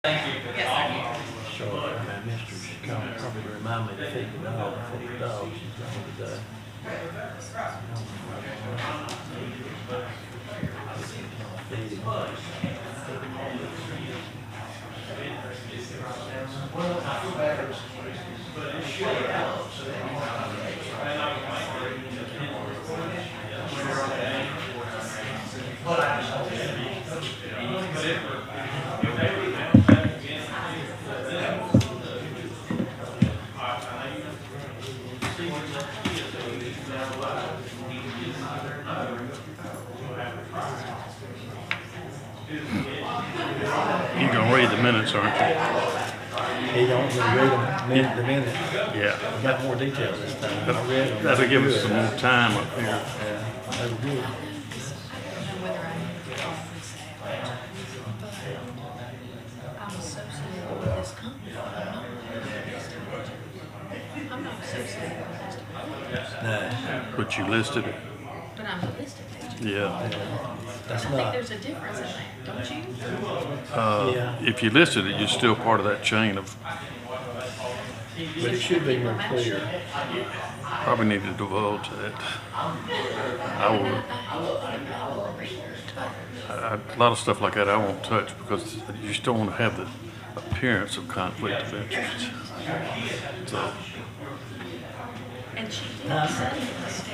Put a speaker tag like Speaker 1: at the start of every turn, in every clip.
Speaker 1: Thank you for the offer.
Speaker 2: Sure, my mistress, she called, probably remind me to feed the dog before the dog, she's gone today. Feed him.
Speaker 3: You're gonna read the minutes, aren't you?
Speaker 2: He don't read them minute to minute.
Speaker 3: Yeah.
Speaker 2: We got more details this time. I read them.
Speaker 3: That'll give us some more time up here.
Speaker 2: Yeah, they were good.
Speaker 4: I'm associated with this company. I'm not associated with this company,
Speaker 2: No,
Speaker 3: But you listed it.
Speaker 4: but I'm a listed agent.
Speaker 3: Yeah.
Speaker 2: that's
Speaker 4: I think
Speaker 2: not,
Speaker 4: there's a difference in that, don't you?
Speaker 2: yeah,
Speaker 3: If you listed it, you're still part of that chain of,
Speaker 2: but it should be more clear.
Speaker 3: probably need to divulge that. I will, a lot of stuff like that I won't touch because you just don't want to have the appearance of conflict of interest. So,
Speaker 4: And she did say this.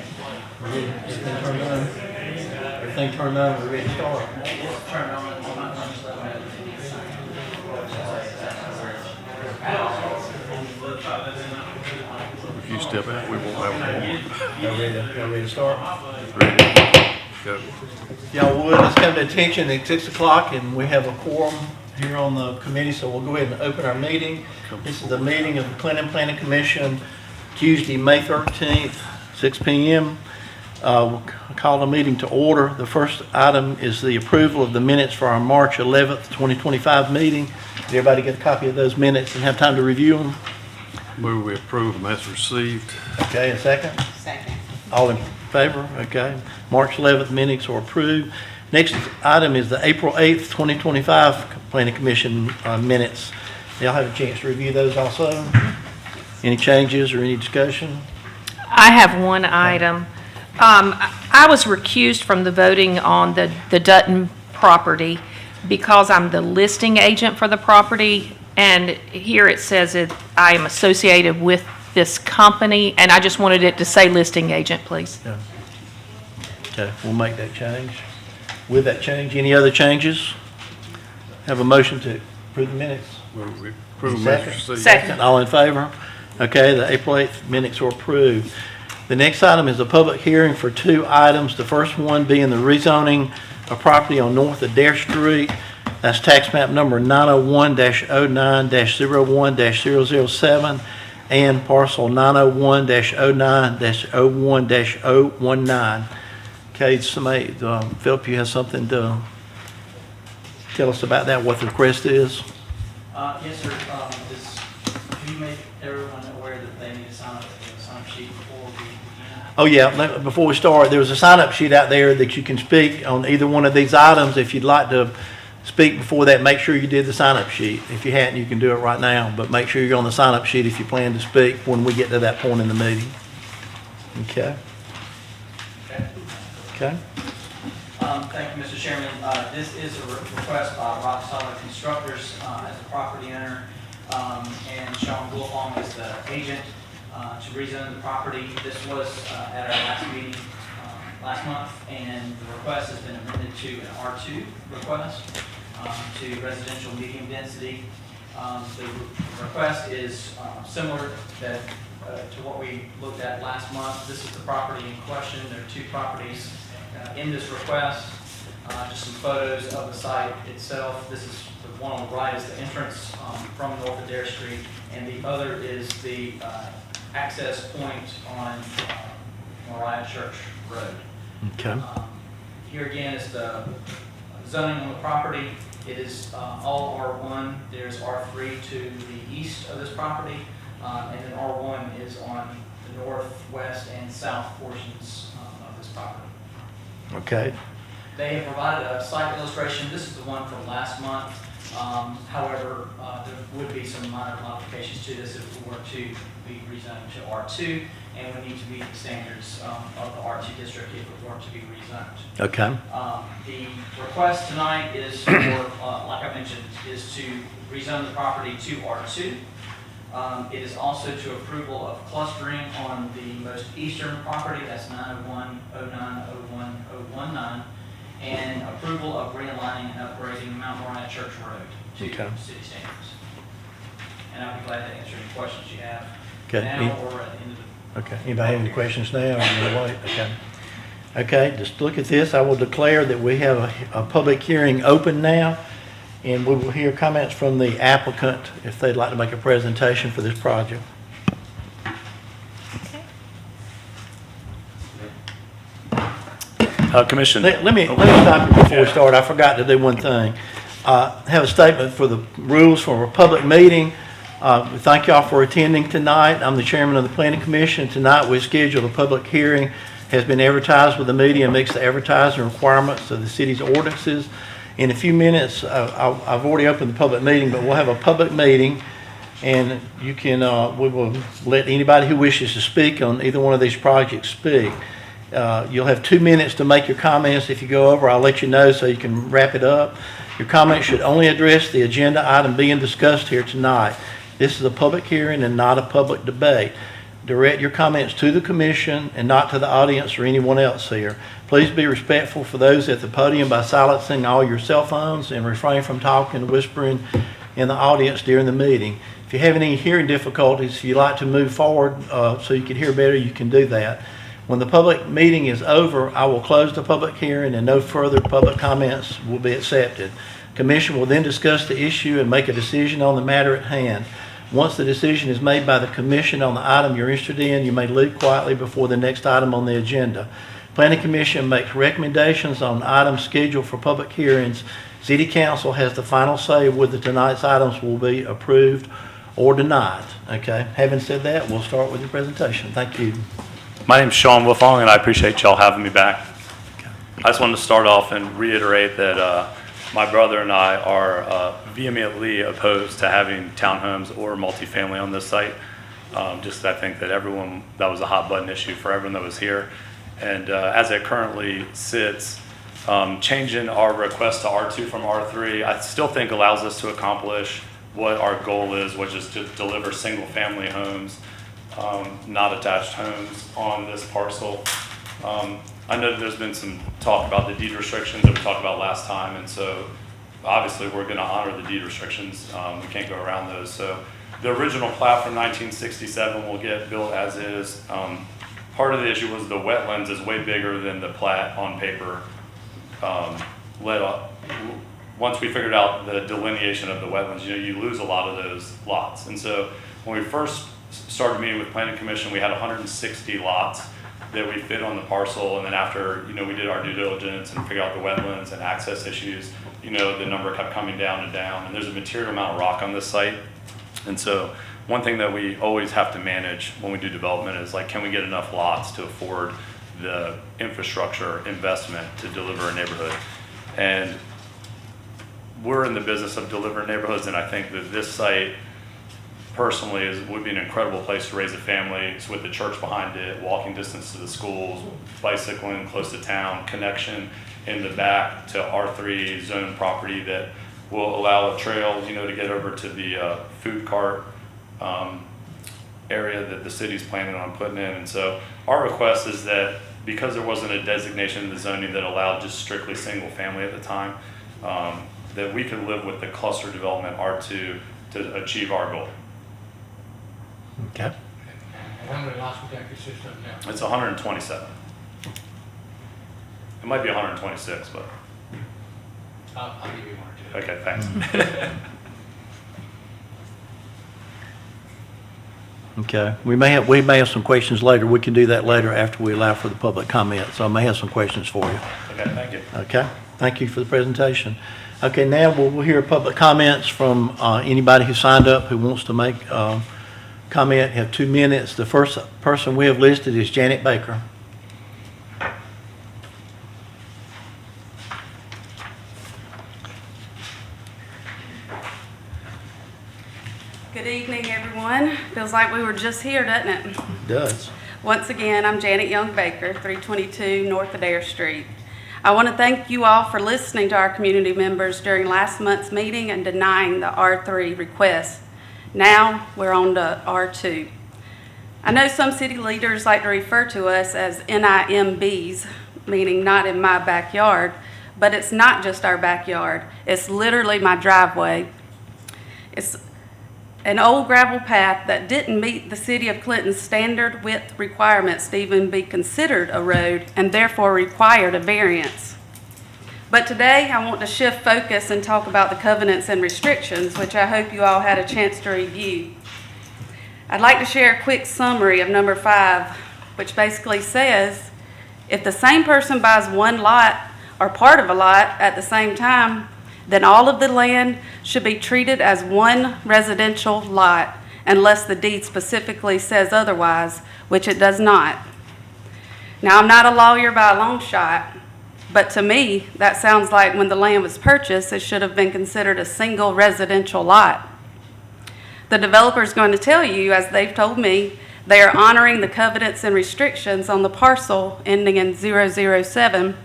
Speaker 2: Everything turned on, everything turned on, we're ready to start.
Speaker 3: if you step out, we won't have a
Speaker 2: Y'all ready to start?
Speaker 3: ready to go.
Speaker 2: Y'all would, let's come to attention at 6 o'clock and we have a quorum here on the committee, so we'll go ahead and open our meeting. This is the meeting of the Clinton Planning Commission, Tuesday, May 13th, 6 p.m. We'll call the meeting to order. The first item is the approval of the minutes for our March 11th, 2025 meeting. Did everybody get a copy of those minutes and have time to review them?
Speaker 3: Move we approve them as received.
Speaker 2: Okay, a second?
Speaker 4: Second.
Speaker 2: All in favor? Okay. March 11th minutes are approved. Next item is the April 8th, 2025 Planning Commission minutes. Y'all have a chance to review those also? Any changes or any discussion?
Speaker 5: I have one item. I was recused from the voting on the Dutton property because I'm the listing agent for the property. And here it says that I am associated with this company, and I just wanted it to say listing agent, please.
Speaker 2: No. Okay, we'll make that change. With that change, any other changes? Have a motion to approve the minutes?
Speaker 3: Move we approve them as
Speaker 2: Second.
Speaker 3: received.
Speaker 5: Second.
Speaker 2: All in favor? Okay, the April 8th minutes are approved. The next item is a public hearing for two items. The first one being the rezoning of property on North Adair Street. That's tax map number 901-09-01-007 and parcel 901-09-01-019. Okay, somebody, Philip, you have something to tell us about that, what the request is?
Speaker 1: Yes, sir. Can you make everyone aware that they need to sign up for the sign sheet before we begin?
Speaker 2: Oh, yeah, before we start, there's a sign-up sheet out there that you can speak on either one of these items. If you'd like to speak before that, make sure you did the sign-up sheet. If you hadn't, you can do it right now, but make sure you're on the sign-up sheet if you plan to speak when we get to that point in the meeting. Okay? Okay?
Speaker 1: Thank you, Mr. Chairman. This is a request by Rock Solid Constructors as a property owner, and Sean Bullhong is the agent to rezone the property. This was at our last meeting last month, and the request has been amended to an R2 request to residential medium density. The request is similar to what we looked at last month. This is the property in question. There are two properties in this request. Just some photos of the site itself. This is the one on the right is the entrance from North Adair Street, and the other is the access point on Mariah Church Road.
Speaker 2: Okay.
Speaker 1: Here again is the zoning on the property. It is all R1. There's R3 to the east of this property, and then R1 is on the northwest and south portions of this property.
Speaker 2: Okay.
Speaker 1: They have provided a site illustration. This is the one from last month. However, there would be some minor modifications to this if we were to be rezoned to R2, and we need to meet the standards of the R2 district if it were to be rezoned.
Speaker 2: Okay.
Speaker 1: The request tonight is for, like I mentioned, is to rezone the property to R2. It is also to approval of clustering on the most eastern property, that's 901, 09, 01, 019, and approval of realigning and upgrading Mount Moriah Church Road to
Speaker 2: Okay.
Speaker 1: city standards. And I'll be glad to answer any questions you have
Speaker 2: Okay.
Speaker 1: now or at the end of the.
Speaker 2: Okay, anybody have any questions now, or you wanna wait? Okay. Okay, just look at this, I will declare that we have a public hearing open now, and we will hear comments from the applicant if they'd like to make a presentation for this project.
Speaker 6: Commission.
Speaker 2: Let me stop you before we start, I forgot to do one thing. Have a statement for the rules for a public meeting. We thank y'all for attending tonight. I'm the chairman of the Planning Commission. Tonight we scheduled a public hearing, has been advertised with the media and meets the advertising requirements of the city's ordinances. In a few minutes, I've already opened the public meeting, but we'll have a public meeting, and you can, we will let anybody who wishes to speak on either one of these projects speak. You'll have 2 minutes to make your comments. If you go over, I'll let you know so you can wrap it up. Your comments should only address the agenda item being discussed here tonight. This is a public hearing and not a public debate. Direct your comments to the commission and not to the audience or anyone else here. Please be respectful for those at the podium by silencing all your cell phones and refrain from talking and whispering in the audience during the meeting. If you have any hearing difficulties, if you'd like to move forward so you can hear better, you can do that. When the public meeting is over, I will close the public hearing and no further public comments will be accepted. Commission will then discuss the issue and make a decision on the matter at hand. Once the decision is made by the commission on the item you're interested in, you may leave quietly before the next item on the agenda. Planning Commission makes recommendations on items scheduled for public hearings. City Council has the final say whether tonight's items will be approved or denied. Okay, having said that, we'll start with your presentation. Thank you.
Speaker 6: My name's Sean Wolfong, and I appreciate y'all having me back. I just wanted to start off and reiterate that my brother and I are vehemently opposed to having townhomes or multifamily on this site. Just I think that that was a hot button issue for everyone that was here. And as it currently sits, changing our request to R2 from R3, I still think allows us to accomplish what our goal is, which is to deliver single family homes, not attached homes on this parcel. I know that there's been some talk about the deed restrictions that we talked about last time, and so obviously we're going to honor the deed restrictions. We can't go around those. So the original plat from 1967 will get built as is. Part of the issue was the wetlands is way bigger than the plat on paper let up. Once we figured out the delineation of the wetlands, you lose a lot of those lots. And so when we first started meeting with Planning Commission, we had 160 lots that we fit on the parcel, and then after we did our due diligence and figured out the wetlands and access issues, the number kept coming down and down, and there's a material amount of rock on this site. And so one thing that we always have to manage when we do development is can we get enough lots to afford the infrastructure investment to deliver a neighborhood. And we're in the business of delivering neighborhoods, and I think that this site personally would be an incredible place to raise a family. It's with the church behind it, walking distance to the schools, bicycling close to town, connection in the back to R3 zone property that will allow a trail, to get over to the food cart area that the city's planning on putting in. And so our request is that because there wasn't a designation in the zoning that allowed just strictly single family at the time, that we could live with the cluster development R2 to achieve our goal.
Speaker 2: Okay.
Speaker 7: How many lots would that consist of now?
Speaker 6: It's 127. It might be 126, but
Speaker 7: I'll give you one or two.
Speaker 6: okay, thanks.
Speaker 2: Okay, we may have some questions later. We can do that later after we allow for the public comment. So I may have some questions for you.
Speaker 6: Okay, thank you.
Speaker 2: Okay, thank you for the presentation. Okay, now we'll hear public comments from anybody who signed up who wants to make comment. Have 2 minutes. The first person we have listed is Janet Baker.
Speaker 8: Good evening, everyone. Feels like we were just here, doesn't it?
Speaker 2: Does.
Speaker 8: Once again, I'm Janet Young Baker, 322 North Adair Street. I want to thank you all for listening to our community members during last month's meeting and denying the R3 request. Now we're on to R2. I know some city leaders like to refer to us as NIMBs, meaning not in my backyard, but it's not just our backyard. It's literally my driveway. It's an old gravel path that didn't meet the city of Clinton's standard width requirements to even be considered a road and therefore required a variance. But today I want to shift focus and talk about the covenants and restrictions, which I hope you all had a chance to review. I'd like to share a quick summary of number 5, which basically says, if the same person buys one lot or part of a lot at the same time, then all of the land should be treated as one residential lot unless the deed specifically says otherwise, which it does not. Now, I'm not a lawyer by a long shot, but to me, that sounds like when the land was purchased, it should have been considered a single residential lot. The developer is going to tell you, as they've told me, they are honoring the covenants and restrictions on the parcel ending in 007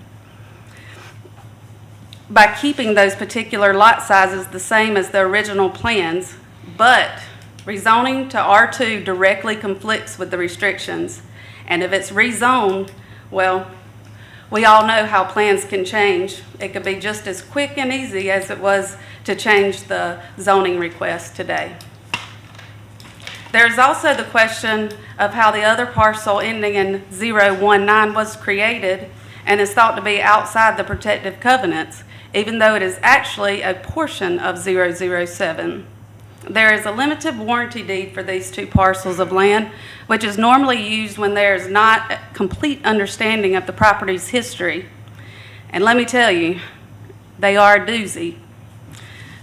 Speaker 8: by keeping those particular lot sizes the same as the original plans, but rezoning to R2 directly conflicts with the restrictions. And if it's rezoned, well, we all know how plans can change. It could be just as quick and easy as it was to change the zoning request today. There's also the question of how the other parcel ending in 019 was created and is thought to be outside the protective covenants, even though it is actually a portion of 007. There is a limited warranty deed for these two parcels of land, which is normally used when there is not a complete understanding of the property's history. And let me tell you, they are a doozy.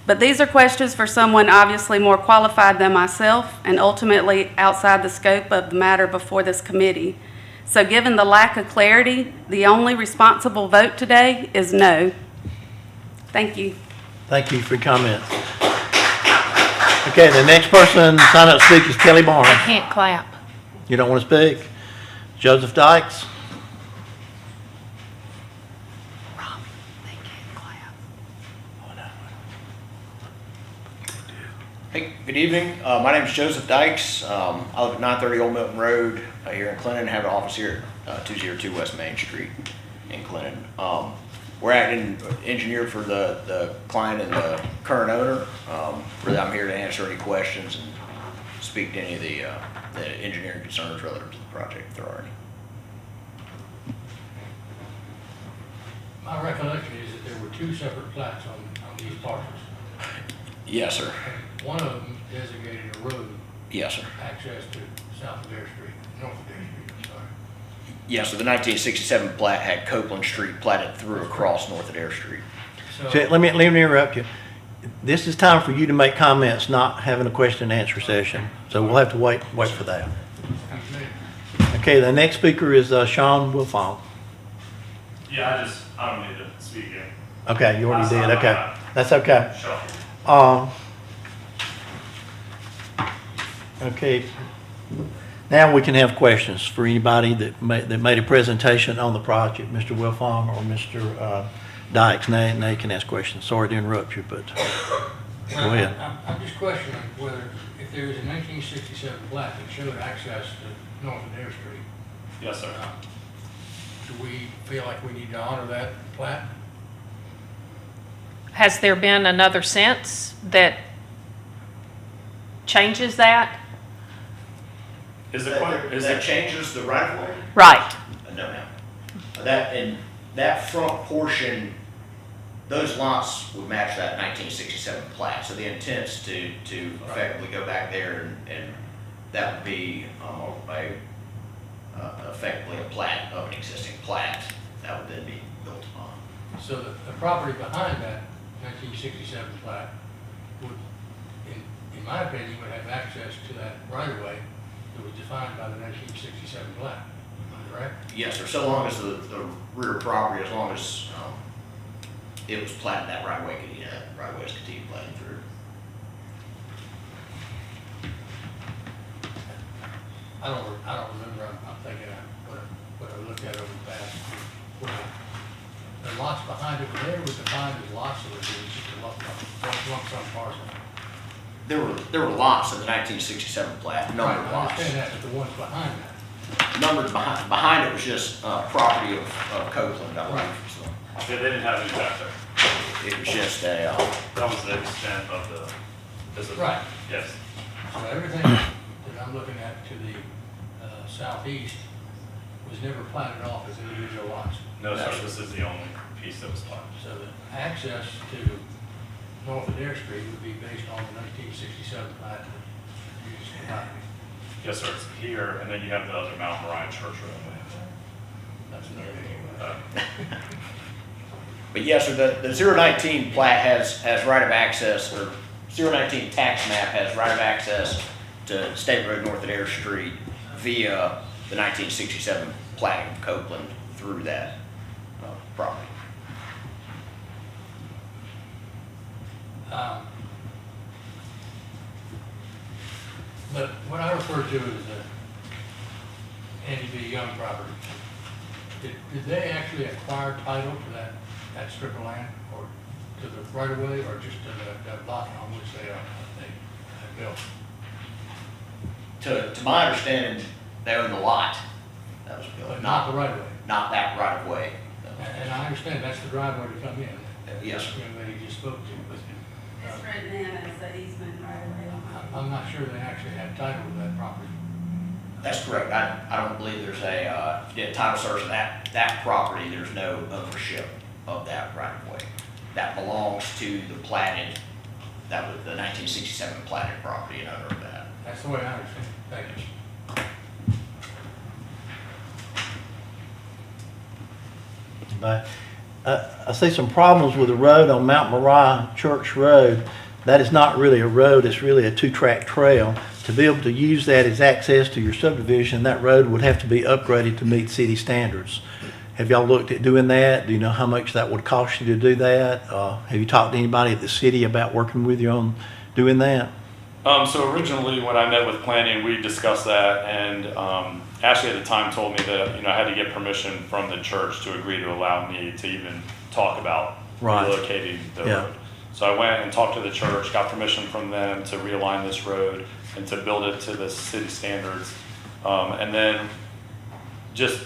Speaker 8: But these are questions for someone obviously more qualified than myself and ultimately outside the scope of the matter before this committee. So given the lack of clarity, the only responsible vote today is no. Thank you.
Speaker 2: Thank you for your comments. Okay, the next person signed up to speak is Kelly
Speaker 5: I
Speaker 2: Barnes.
Speaker 5: can't clap.
Speaker 2: You don't want to speak? Joseph Dykes?
Speaker 5: Rob, they can't clap.
Speaker 9: Hey, good evening. My name is Joseph Dykes. I live at 930 Old Milton Road here in Clinton. Have an office here at 202 West Main Street in Clinton. We're acting engineer for the client and the current owner. Really, I'm here to answer any questions and speak to any of the engineering concerns relative to the project if there are any.
Speaker 7: My recollection is that there were two separate plats on these parcels.
Speaker 9: Yes, sir.
Speaker 7: One of them designated a road
Speaker 9: Yes, sir.
Speaker 7: access to South Adair Street, North Adair Street, I'm sorry.
Speaker 9: Yes, so the 1967 plat had Copeland Street platted through across North Adair Street.
Speaker 2: So let me interrupt you. This is time for you to make comments, not having a question and answer session. So we'll have to wait for that.
Speaker 7: Excuse me.
Speaker 2: Okay, the next speaker is Sean Wilfong.
Speaker 10: Yeah, I don't need to speak again.
Speaker 2: Okay, you already
Speaker 10: That's
Speaker 2: did.
Speaker 10: not
Speaker 2: Okay,
Speaker 10: bad.
Speaker 2: that's okay.
Speaker 10: Sure.
Speaker 2: Okay, now we can have questions for anybody that made a presentation on the project, Mr. Wilfong or Mr. Dykes. Now you can ask questions. Sorry to interrupt you, but go ahead.
Speaker 7: I'm just questioning whether, if there was a 1967 plat that showed access to North Adair Street,
Speaker 10: Yes, sir.
Speaker 7: do we feel like we need to honor that plat?
Speaker 5: Has there been another since that changes that?
Speaker 9: That changes the right of way?
Speaker 5: Right.
Speaker 9: No, ma'am. That front portion, those lots would match that 1967 plat. So the intent's to effectively go back there and that would be effectively a plat of an existing plat that would then be built upon.
Speaker 7: So the property behind that 1967 plat would, in my opinion, would have access to that right-of-way that was defined by the 1967 plat. Am I correct?
Speaker 9: Yes, sir. So long as the rear property, as long as it was platted that right way, that right way is continued platting through.
Speaker 7: I don't remember, I'm thinking what I looked at over the past. When the lots behind it, when they were defined as lots, it was just a lump sum parcel.
Speaker 9: There were lots in the 1967 plat, numbered
Speaker 7: Right, I
Speaker 9: lots.
Speaker 7: understand that, but the ones behind that.
Speaker 9: Numbered behind it was just property of Copeland, I believe. So
Speaker 10: Yeah, they didn't have any back there.
Speaker 9: it was just a,
Speaker 10: That was the extent of this is.
Speaker 7: Right.
Speaker 10: Yes.
Speaker 7: So everything that I'm looking at to the southeast was never platted off as individual lots.
Speaker 10: No, sir, this is the only piece that was plotted.
Speaker 7: So the access to north of Dare Street would be based on the 1967 plat that you just provided.
Speaker 10: Yes, sir, it's here, and then you have the other Mount Moriah Church Road.
Speaker 7: That's another issue.
Speaker 9: but yes, sir, the 019 plat has right of access, or 019 tax map has right of access to State Road north of Air Street via the 1967 platting of Copeland through that property.
Speaker 7: But what I refer to as the Andy B. Young property, did they actually acquire title to that strip of land, or to the right of way, or just to the lot on which they built?
Speaker 9: To my understanding, they own the lot that was built,
Speaker 7: But not the right of way.
Speaker 9: not that right of way.
Speaker 7: And I understand that's the driveway to come in.
Speaker 9: Yes,
Speaker 7: That
Speaker 9: sir.
Speaker 7: young lady just spoke to, but
Speaker 8: It's written in as the easement right away on that.
Speaker 7: I'm not sure they actually had title to that property.
Speaker 9: That's correct. I don't believe there's a, if you did a title search of that property, there's no ownership of that right of way. That belongs to the platted, that was the 1967 platted property and owner of that.
Speaker 7: That's the way I understand it. Thank you.
Speaker 2: But I see some problems with the road on Mount Moriah Church Road. That is not really a road, it's really a two-track trail. To be able to use that as access to your subdivision, that road would have to be upgraded to meet city standards. Have y'all looked at doing that? Do you know how much that would cost you to do that? Have you talked to anybody at the city about working with you on doing that?
Speaker 10: So originally, when I met with planning, we discussed that, and Ashley at the time told me that, I had to get permission from the church to agree to allow me to even talk about
Speaker 2: Right.
Speaker 10: relocating the
Speaker 2: Yeah.
Speaker 10: road. So I went and talked to the church, got permission from them to realign this road and to build it to the city standards. And then just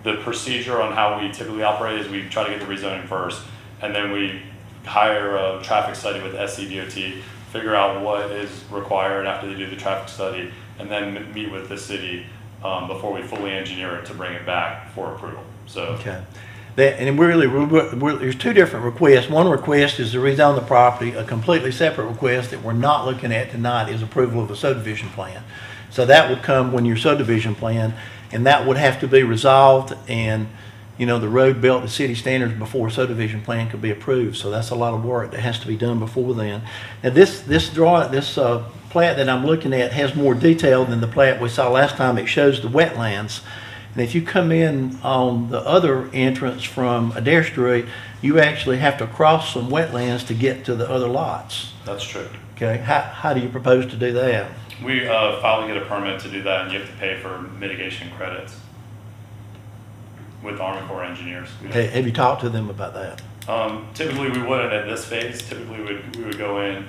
Speaker 10: the procedure on how we typically operate is we try to get the rezoning first, and then we hire a traffic study with SCDOT, figure out what is required after they do the traffic study, and then meet with the city before we fully engineer it to bring it back for approval. So
Speaker 2: Okay. And there's two different requests. One request is to rezone the property. A completely separate request that we're not looking at tonight is approval of a subdivision plan. So that would come when your subdivision plan, and that would have to be resolved and, the road built to city standards before a subdivision plan could be approved. So that's a lot of work that has to be done before then. Now this plat that I'm looking at has more detail than the plat we saw last time. It shows the wetlands. And if you come in on the other entrance from Adair Street, you actually have to cross some wetlands to get to the other lots.
Speaker 10: that's true.
Speaker 2: Okay, how do you propose to do that?
Speaker 10: We filed to get a permit to do that, and you have to pay for mitigation credits with Army Corps of Engineers.
Speaker 2: Have you talked to them about that?
Speaker 10: Typically, we wouldn't at this phase. Typically, we would go in,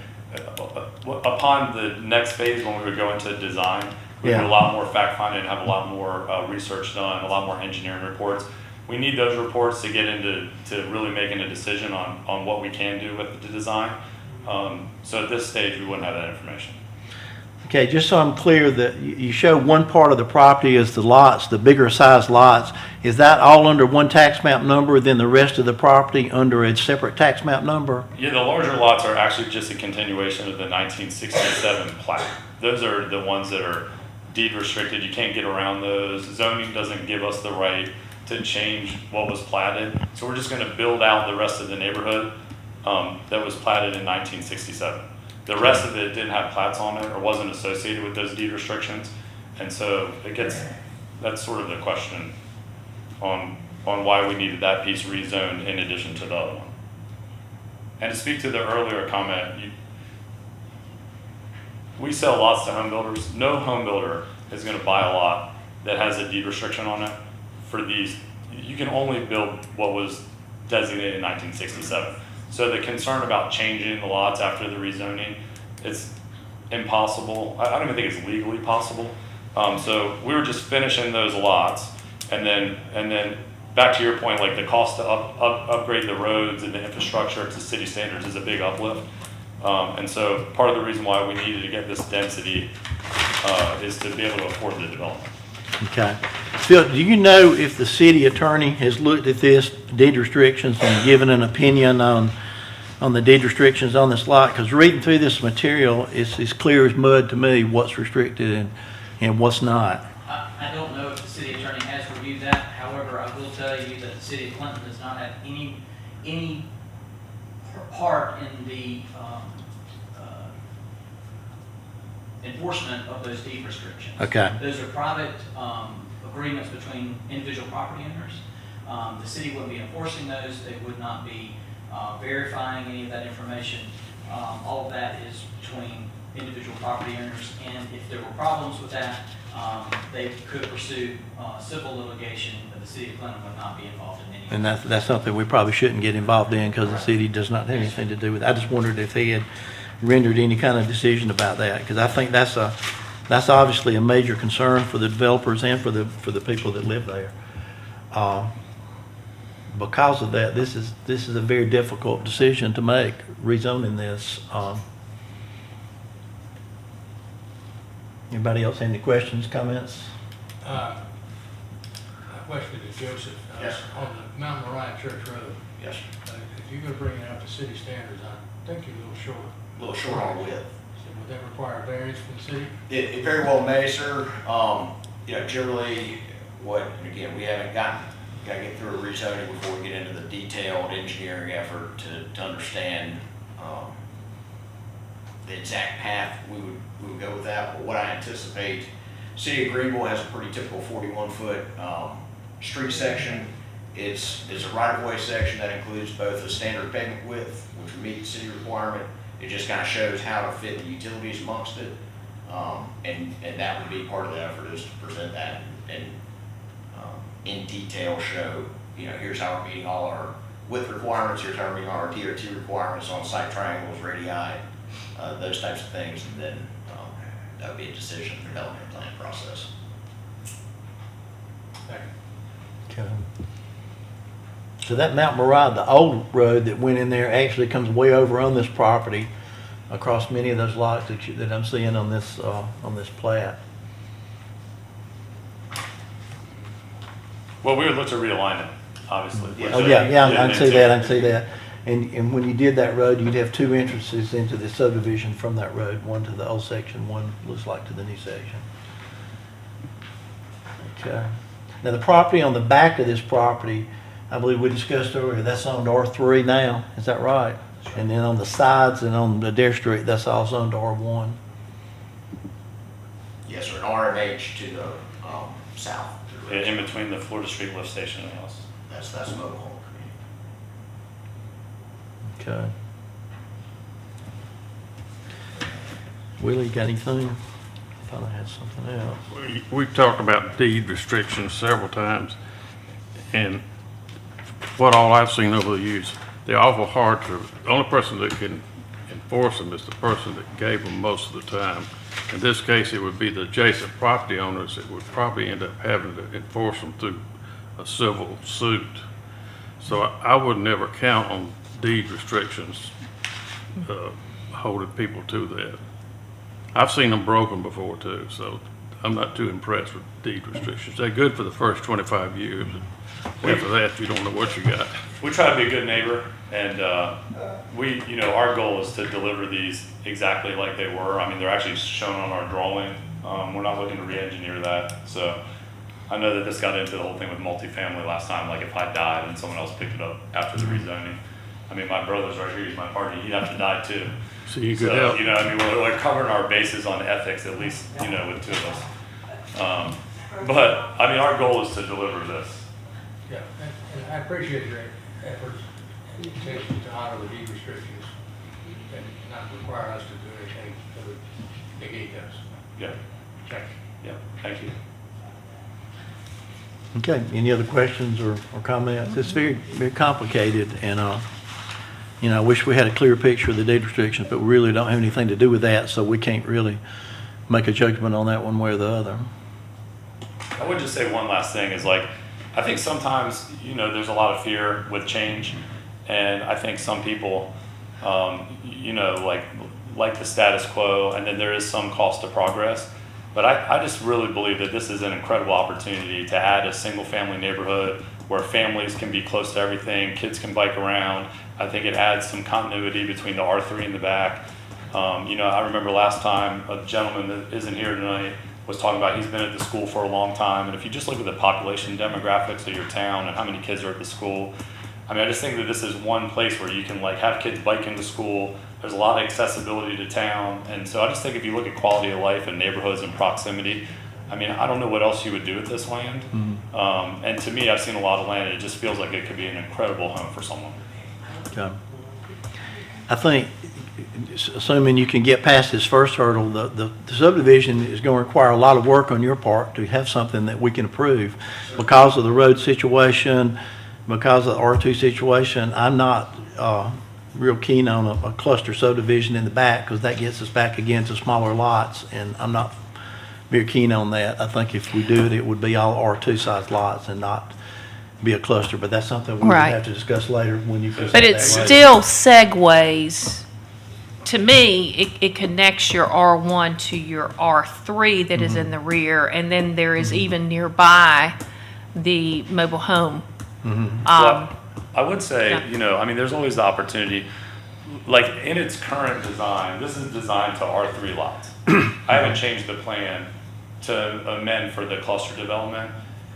Speaker 10: upon the next phase, when we would go into design, we
Speaker 2: Yeah.
Speaker 10: do a lot more fact finding, have a lot more research done, a lot more engineering reports. We need those reports to get into really making a decision on what we can do with the design. So at this stage, we wouldn't have that information.
Speaker 2: Okay, just so I'm clear, that you show one part of the property as the lots, the bigger size lots. Is that all under one tax map number, then the rest of the property under a separate tax map number?
Speaker 10: Yeah, the larger lots are actually just a continuation of the 1967 plat. Those are the ones that are deed restricted. You can't get around those. Zoning doesn't give us the right to change what was platted. So we're just going to build out the rest of the neighborhood that was platted in 1967. The rest of it didn't have plats on it or wasn't associated with those deed restrictions. And so that's sort of the question on why we needed that piece rezoned in addition to the other one. And to speak to the earlier comment, we sell lots to home builders. No home builder is gonna buy a lot that has a deed restriction on it for these, you can only build what was designated in 1967. So the concern about changing the lots after the rezoning, it's impossible. I don't even think it's legally possible. So we were just finishing those lots, and then back to your point, like the cost to upgrade the roads and the infrastructure to city standards is a big uplift. And so part of the reason why we needed to get this density is to be able to afford the development.
Speaker 2: Okay. Phil, do you know if the city attorney has looked at this deed restrictions and given an opinion on the deed restrictions on this lot? Because reading through this material, it's as clear as mud to me what's restricted and what's not.
Speaker 1: I don't know if the city attorney has reviewed that. However, I will tell you that the city of Clinton does not have any part in the enforcement of those deed restrictions.
Speaker 2: Okay.
Speaker 1: Those are private agreements between individual property owners. The city wouldn't be enforcing those. They would not be verifying any of that information. All of that is between individual property owners, and if there were problems with that, they could pursue civil litigation, but the city of Clinton would not be involved in any of
Speaker 2: And
Speaker 1: that.
Speaker 2: that's something we probably shouldn't get involved in because the city does not have anything to do with it. I just wondered if they had rendered any kind of decision about that, because I think that's obviously a major concern for the developers and for the people that live there. Because of that, this is a very difficult decision to make, rezoning this. Anybody else have any questions, comments?
Speaker 7: My question to Joseph.
Speaker 9: Yes.
Speaker 7: On the Mount Moriah Church Road,
Speaker 9: Yes,
Speaker 7: if you're gonna bring it up to city standards, I think you're a little short.
Speaker 9: a little short on width.
Speaker 7: So would that require a variance from the city?
Speaker 9: It very well may, sir. Generally, and again, we haven't gotta get through a rezoning before we get into the detailed engineering effort to understand, the exact path we would go with that. But what I anticipate, City of Greenville has a pretty typical 41-foot, street section. It's a right-of-way section that includes both a standard pavement width, which would meet the city requirement. It just kind of shows how to fit the utilities amongst it. And that would be part of the effort, is to present that and in detail show, here's how we're meeting all our width requirements, here's how we're meeting all our DOT requirements on site triangles, radii, those types of things, and then that would be a decision development plan process.
Speaker 7: Thank you.
Speaker 2: Okay. So that Mount Moriah, the old road that went in there, actually comes way over on this property, across many of those lots that I'm seeing on this plat.
Speaker 10: Well, we would look to realign it, obviously.
Speaker 9: Yeah.
Speaker 2: Oh, yeah, I can see that, I can see that. And when you did that road, you'd have two entrances into the subdivision from that road, one to the old section, one looks like to the new section. Okay. Now, the property on the back of this property, I believe we discussed earlier, that's zoned R3 now, is that right? And then on the sides and on the Dare Street, that's all zoned R1.
Speaker 9: Yes, sir, an RMH to the south.
Speaker 10: In between the Florida Street lift station and us.
Speaker 9: That's mobile home community.
Speaker 2: Okay. Willie, you got anything? I thought I had something else.
Speaker 3: We've talked about deed restrictions several times, and what all I've seen over the years, they're awful hard to, the only person that can enforce them is the person that gave them most of the time. In this case, it would be the adjacent property owners that would probably end up having to enforce them through a civil suit. So I would never count on deed restrictions holding people to that. I've seen them broken before too, so I'm not too impressed with deed restrictions. They're good for the first 25 years. After that, you don't know what you got.
Speaker 10: We try to be a good neighbor, and our goal is to deliver these exactly like they were. I mean, they're actually shown on our drawing. We're not looking to re-engineer that. So I know that this got into the whole thing with multifamily last time, like if I died and someone else picked it up after the rezoning. I mean, my brother's right here, he's my partner, he'd have to die too.
Speaker 3: So you could
Speaker 10: So,
Speaker 3: help.
Speaker 10: I mean, we're covering our bases on ethics, at least, with two of us. But, I mean, our goal is to deliver this.
Speaker 7: Yeah, and I appreciate your efforts and intention to honor the deed restrictions and not require us to do anything that would negate those.
Speaker 10: Yeah.
Speaker 7: Thank you.
Speaker 10: Yeah, thank you.
Speaker 2: Okay, any other questions or comments? It's very, very complicated, and, I wish we had a clear picture of the deed restrictions, but we really don't have anything to do with that, so we can't really make a judgment on that one way or the other.
Speaker 10: I would just say one last thing is like, I think sometimes, there's a lot of fear with change. And I think some people, like the status quo, and then there is some cost to progress. But I just really believe that this is an incredible opportunity to add a single family neighborhood where families can be close to everything, kids can bike around. I think it adds some continuity between the R3 and the back. I remember last time a gentleman that isn't here tonight was talking about he's been at the school for a long time. And if you just look at the population demographics of your town and how many kids are at the school, I just think that this is one place where you can have kids biking to school. There's a lot of accessibility to town. And so I just think if you look at quality of life and neighborhoods and proximity, I don't know what else you would do with this land.
Speaker 2: Mm-hmm.
Speaker 10: And to me, I've seen a lot of land, and it just feels like it could be an incredible home for someone.
Speaker 2: Okay. I think, assuming you can get past this first hurdle, the subdivision is going to require a lot of work on your part to have something that we can approve. Because of the road situation, because of the R2 situation, I'm not real keen on a cluster subdivision in the back, because that gets us back again to smaller lots, and I'm not very keen on that. I think if we do it, it would be all R2 size lots and not be a cluster, but that's something we would
Speaker 5: Right.
Speaker 2: have to discuss later when you present
Speaker 5: But
Speaker 2: that
Speaker 5: it
Speaker 2: later.
Speaker 5: still segues, to me, it connects your R1 to your R3 that is in the rear, and then there is even nearby the mobile home.
Speaker 10: Well, I would say,
Speaker 5: yeah.
Speaker 10: there's always the opportunity, like in its current design, this is designed to R3 lots. I haven't changed the plan to amend for the cluster development.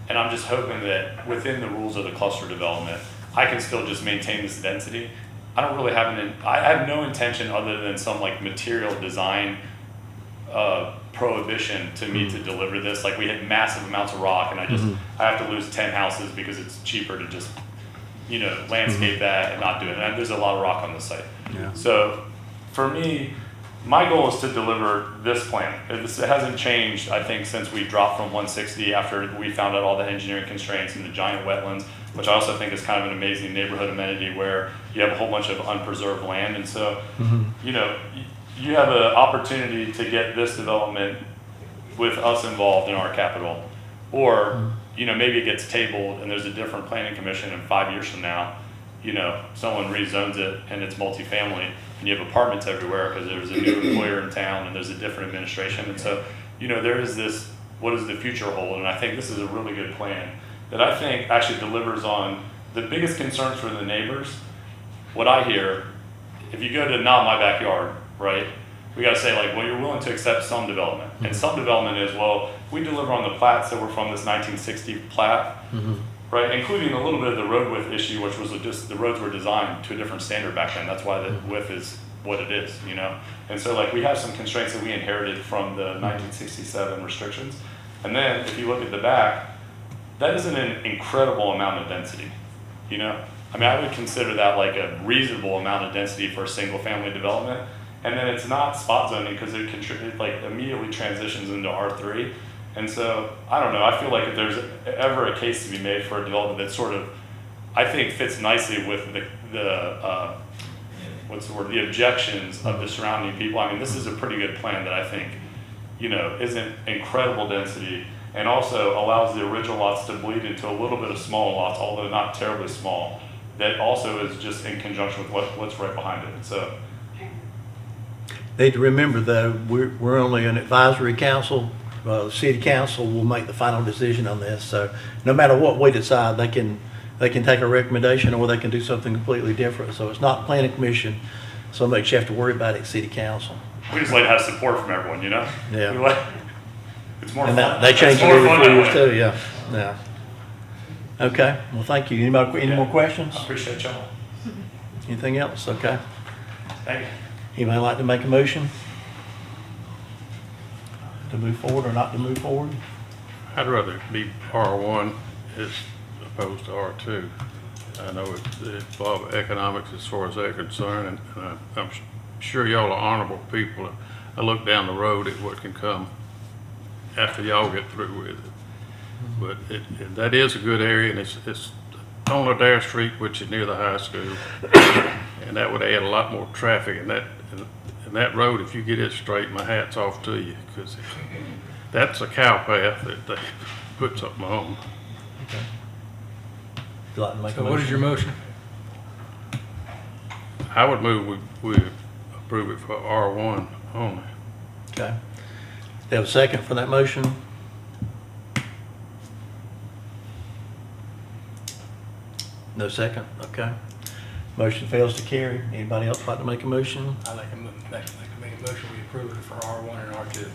Speaker 10: And I'm just hoping that within the rules of the cluster development, I can still just maintain this density. I don't really have I have no intention other than some material design prohibition to me to deliver this. Like we hit massive amounts of rock, and I have to lose 10 houses because it's cheaper to just, landscape that and not do it. And there's a lot of rock on the site.
Speaker 2: Yeah.
Speaker 10: So for me, my goal is to deliver this plan. It hasn't changed, I think, since we dropped from 160 after we found out all the engineering constraints and the giant wetlands, which I also think is kind of an amazing neighborhood amenity where you have a whole bunch of unpreserved land. And so, you have an opportunity to get this development with us involved in our capital. Or, maybe it gets tabled and there's a different planning commission, and 5 years from now, someone rezones it and it's multifamily, and you have apartments everywhere because there's a new employer in town and there's a different administration. And so, there is this, what does the future hold? And I think this is a really good plan that I think actually delivers on the biggest concerns for the neighbors. What I hear, if you go to Not My Backyard, right, we got to say well, you're willing to accept some development. And some development is, we deliver on the plats that were from this 1960 plat, right, including a little bit of the road width issue, which was just the roads were designed to a different standard back then. That's why the width is what it is, And so we have some constraints that we inherited from the 1967 restrictions. And then if you look at the back, that isn't an incredible amount of density, I would consider that a reasonable amount of density for a single family development. And then it's not spot zoning because it immediately transitions into R3. And so, I don't know, I feel like if there's ever a case to be made for a development that sort of, I think, fits nicely with the objections of the surrounding people. This is a pretty good plan that I think, isn't incredible density, and also allows the original lots to bleed into a little bit of small lots, although not terribly small, that also is just in conjunction with what's right behind it. So,
Speaker 2: Need to remember, though, we're only an advisory council. The city council will make the final decision on this. So no matter what we decide, they can take a recommendation, or they can do something completely different. So it's not planning commission so much you have to worry about it, city council.
Speaker 10: we just like to have support from everyone,
Speaker 2: Yeah.
Speaker 10: It's more
Speaker 2: And
Speaker 10: fun.
Speaker 2: they change
Speaker 10: It's
Speaker 2: it
Speaker 10: more
Speaker 2: every
Speaker 10: fun
Speaker 2: 4
Speaker 10: that
Speaker 2: years
Speaker 10: way.
Speaker 2: too, yeah. Okay, well, thank you. Any more questions?
Speaker 10: I appreciate y'all.
Speaker 2: Anything else? Okay.
Speaker 10: Thank you.
Speaker 2: Anybody like to make a motion to move forward or not to move forward?
Speaker 3: I'd rather be R1 as opposed to R2. I know it's a lot of economics as far as they're concerned, and I'm sure y'all are honorable people. I look down the road at what can come after y'all get through with it. But that is a good area, and it's on Adair Street, which is near the high school. And that would add a lot more traffic, and that road, if you get it straight, my hat's off to you, because that's a cow path that they put something on.
Speaker 2: Would you like to make a
Speaker 7: So what is your
Speaker 2: motion?
Speaker 7: motion?
Speaker 3: I would move we approve it for R1 only.
Speaker 2: Okay. Do you have a second for that motion? No second, okay. Motion fails to carry. Anybody else like to make a motion?
Speaker 7: I'd like to make a motion, we approve it for R1 and R2.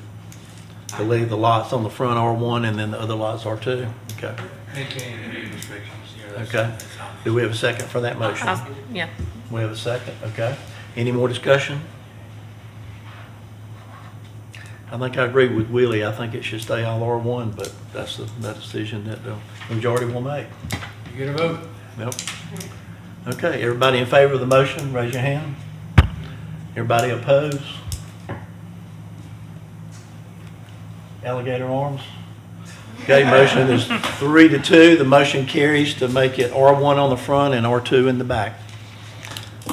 Speaker 2: To leave the lots on the front R1 and then the other lots R2? Okay.
Speaker 7: Maintaining the deed restrictions, that's
Speaker 2: Okay. Do we have a second for that motion?
Speaker 5: Yeah.
Speaker 2: We have a second, okay. Any more discussion? I think I agree with Willie. I think it should stay all R1, but that's that decision that the majority will make.
Speaker 7: You get a vote?
Speaker 2: Yep. Okay, everybody in favor of the motion, raise your hand. Everybody opposed? Alligator arms? Okay, motion is 3-2. The motion carries to make it R1 on the front and R2 in the back.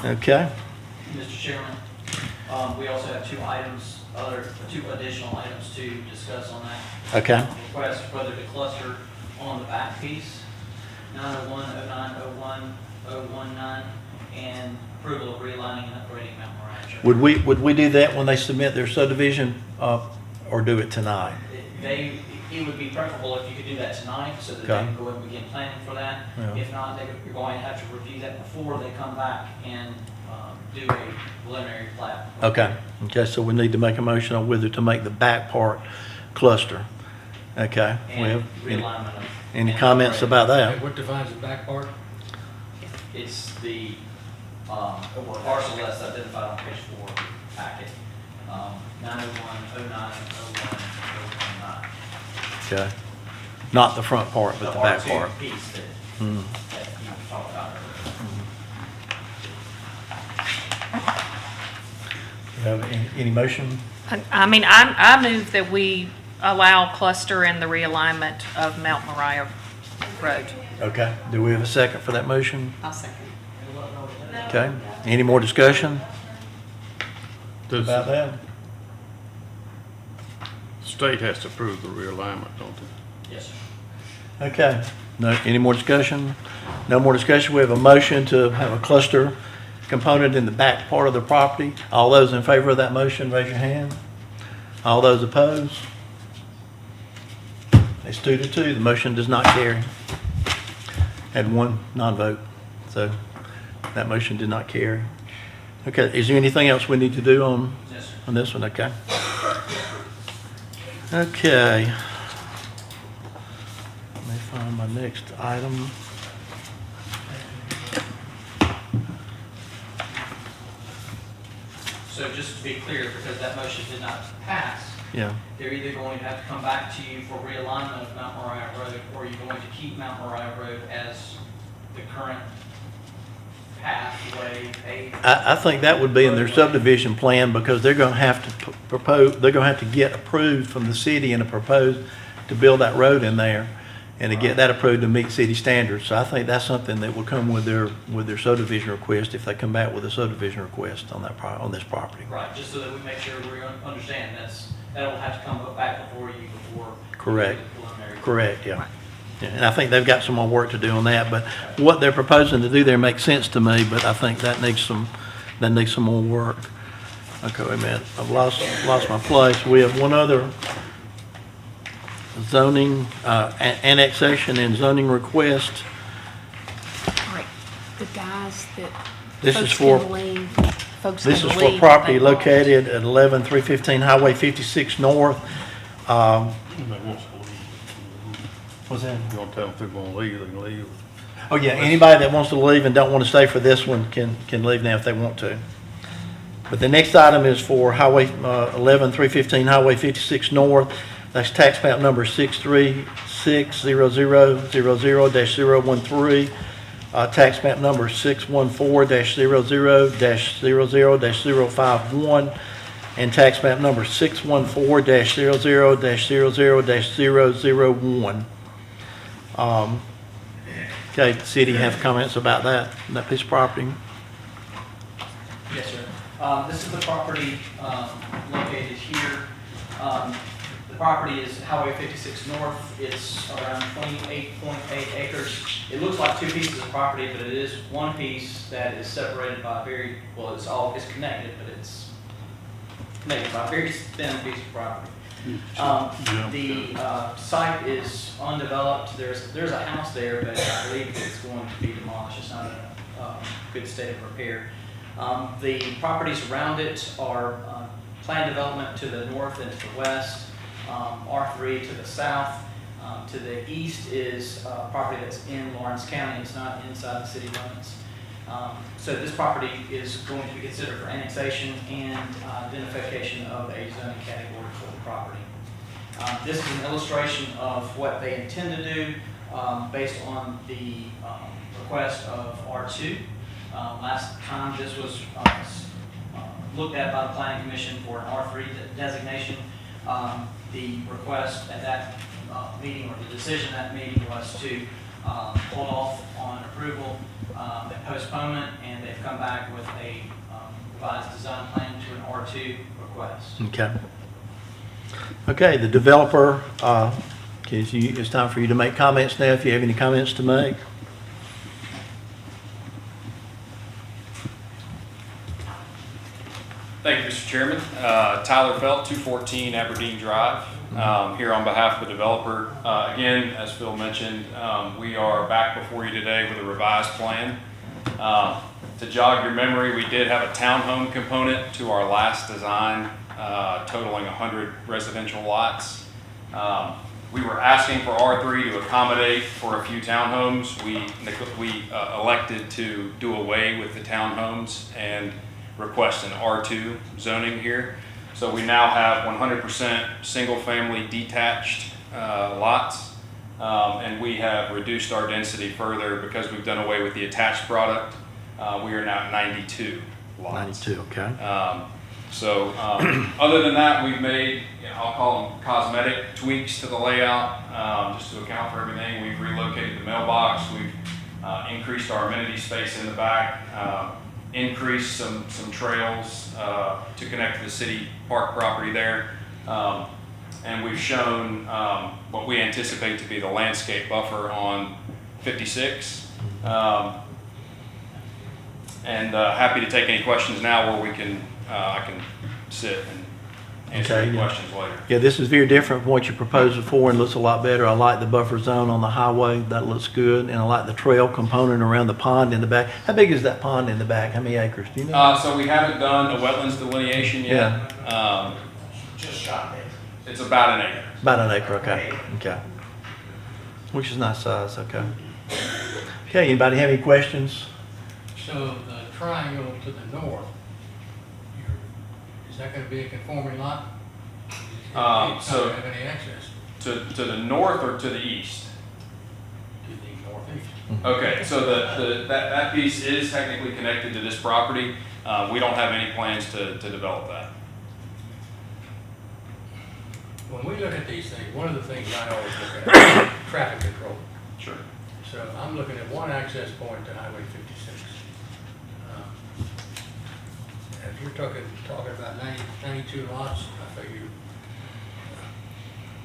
Speaker 2: Okay,
Speaker 1: Mr. Chairman, we also have two additional items to discuss on that.
Speaker 2: okay.
Speaker 1: Request whether to cluster on the back piece, 901, 09, 01, 019, and approval of realigning and upgrading Mount Moriah.
Speaker 2: Would we do that when they submit their subdivision, or do it tonight?
Speaker 1: It would be preferable if you could do that tonight, so that they
Speaker 2: Okay.
Speaker 1: can go and begin planning for that.
Speaker 2: Yeah.
Speaker 1: If not, you're going to have to review that before they come back and do a preliminary plat.
Speaker 2: Okay, so we need to make a motion on whether to make the back part cluster. Okay. We
Speaker 1: And
Speaker 2: have
Speaker 1: realignment of.
Speaker 2: any
Speaker 1: and
Speaker 2: comments
Speaker 1: upgrade.
Speaker 2: about that?
Speaker 7: And what defines the back part?
Speaker 1: It's the parcel that's identified on page 4 of the packet, 901, 09, 01, 019.
Speaker 2: Okay. Not the front part, but the back
Speaker 1: R2
Speaker 2: part.
Speaker 1: piece that
Speaker 2: Hmm.
Speaker 1: that you talked about earlier.
Speaker 2: You have any motion?
Speaker 5: I mean, I move that we allow cluster and the realignment of Mount Moriah Road.
Speaker 2: Okay. Do we have a second for that motion?
Speaker 8: I'll second.
Speaker 2: Okay. Any more discussion
Speaker 3: Does
Speaker 2: about
Speaker 3: the
Speaker 2: that?
Speaker 3: state has to approve the realignment, don't they?
Speaker 1: Yes, sir.
Speaker 2: Okay. No, any more discussion? No more discussion. We have a motion to have a cluster component in the back part of the property. All those in favor of that motion, raise your hand. All those opposed? It's 2-2. The motion does not carry. Had one non-vote, so that motion did not carry. Okay, is there anything else we need to do on
Speaker 1: Yes, sir.
Speaker 2: this one? Okay. Okay. Let me find my next item.
Speaker 1: So just to be clear, because that motion did not pass,
Speaker 2: Yeah.
Speaker 1: they're either going to have to come back to you for realignment of Mount Moriah Road, or you're going to keep Mount Moriah Road as the current pathway paved.
Speaker 2: I think that would be in their subdivision plan because they're gonna have to propose, they're gonna have to get approved from the city and propose to build that road in there and to get that approved to meet city standards. So I think that's something that will come with their subdivision request if they come back with a subdivision request on that, on this property.
Speaker 1: Right, just so that we make sure we understand that'll have to come back before you before.
Speaker 2: Correct.
Speaker 1: the preliminary.
Speaker 2: Correct, yeah. Yeah, and I think they've got some more work to do on that, but what they're proposing to do there makes sense to me, but I think that needs some more work. Okay, wait a minute, I've lost my place. We have one other zoning, annexation and zoning request.
Speaker 5: All right, the guys that.
Speaker 2: This is
Speaker 5: folks
Speaker 2: for-
Speaker 5: can leave- folks
Speaker 2: This
Speaker 5: can
Speaker 2: is for
Speaker 5: leave if
Speaker 2: property
Speaker 5: they want.
Speaker 2: located at 11315 Highway 56 North. What's that?
Speaker 3: You want to tell them if they're going to leave, they can leave.
Speaker 2: Oh, yeah, anybody that wants to leave and don't want to stay for this one can leave now if they want to. But the next item is for Highway 11315 Highway 56 North. That's tax map number 6360000-013. Tax map number 614-00-00-051. and tax map number 614-00-00-001. Okay, the city have comments about that piece of property?
Speaker 1: Yes, sir. This is the property located here. The property is Highway 56 North. It's around 28.8 acres. It looks like two pieces of property, but it is one piece that is separated by a very, well, it's connected, but it's connected by a very thin piece of property. The site is undeveloped. There's a house there, but I believe it's going to be demolished. It's not in a good state of repair. The properties around it are planned development to the north and to the west, R3 to the south. To the east is property that's in Lawrence County. It's not inside the city limits. So this property is going to be considered for annexation and identification of a zoning category for the property. This is an illustration of what they intend to do based on the request of R2. Last time this was looked at by the Planning Commission for an R3 designation. The request at that meeting, or the decision at that meeting, was to hold off on approval, and postponement, and they've come back with a revised design plan to an R2 request.
Speaker 2: Okay. Okay, the developer, it's time for you to make comments now, if you have any comments to make.
Speaker 11: Thank you, Mr. Chairman. Tyler Felt, 214 Aberdeen Drive, here on behalf of the developer. Again, as Phil mentioned, we are back before you today with a revised plan. To jog your memory, we did have a townhome component to our last design, totaling 100 residential lots. We were asking for R3 to accommodate for a few townhomes. We elected to do away with the townhomes and request an R2 zoning here. So we now have 100% single-family detached lots, and we have reduced our density further because we've done away with the attached product. We are now at 92 lots.
Speaker 2: 92, okay.
Speaker 11: Other than that, we've made, I'll call them cosmetic tweaks to the layout, just to account for everything. We've relocated the mailbox. We've increased our amenity space in the back, increased some trails to connect to the city park property there. And we've shown what we anticipate to be the landscape buffer on 56. Happy to take any questions now where we can, I can sit and answer any questions later.
Speaker 2: Yeah, this is very different from what you proposed before and looks a lot better. I like the buffer zone on the highway. That looks good. And I like the trail component around the pond in the back. How big is that pond in the back? How many acres? Do you know?
Speaker 11: So we haven't done a wetlands delineation yet.
Speaker 9: Just shot it.
Speaker 11: It's about an acre.
Speaker 2: About an acre, okay. Okay. Which is nice size, okay. Okay, anybody have any questions?
Speaker 7: So the triangle to the north, is that gonna be a conforming lot?
Speaker 11: So-
Speaker 7: Not have any access
Speaker 11: To the north or to the east?
Speaker 7: to the northeast?
Speaker 11: Okay, so that piece is technically connected to this property. We don't have any plans to develop that.
Speaker 7: When we look at these things, one of the things I always look at is traffic control.
Speaker 11: Sure.
Speaker 7: So I'm looking at one access point to Highway 56. If you're talking about 92 lots, I figure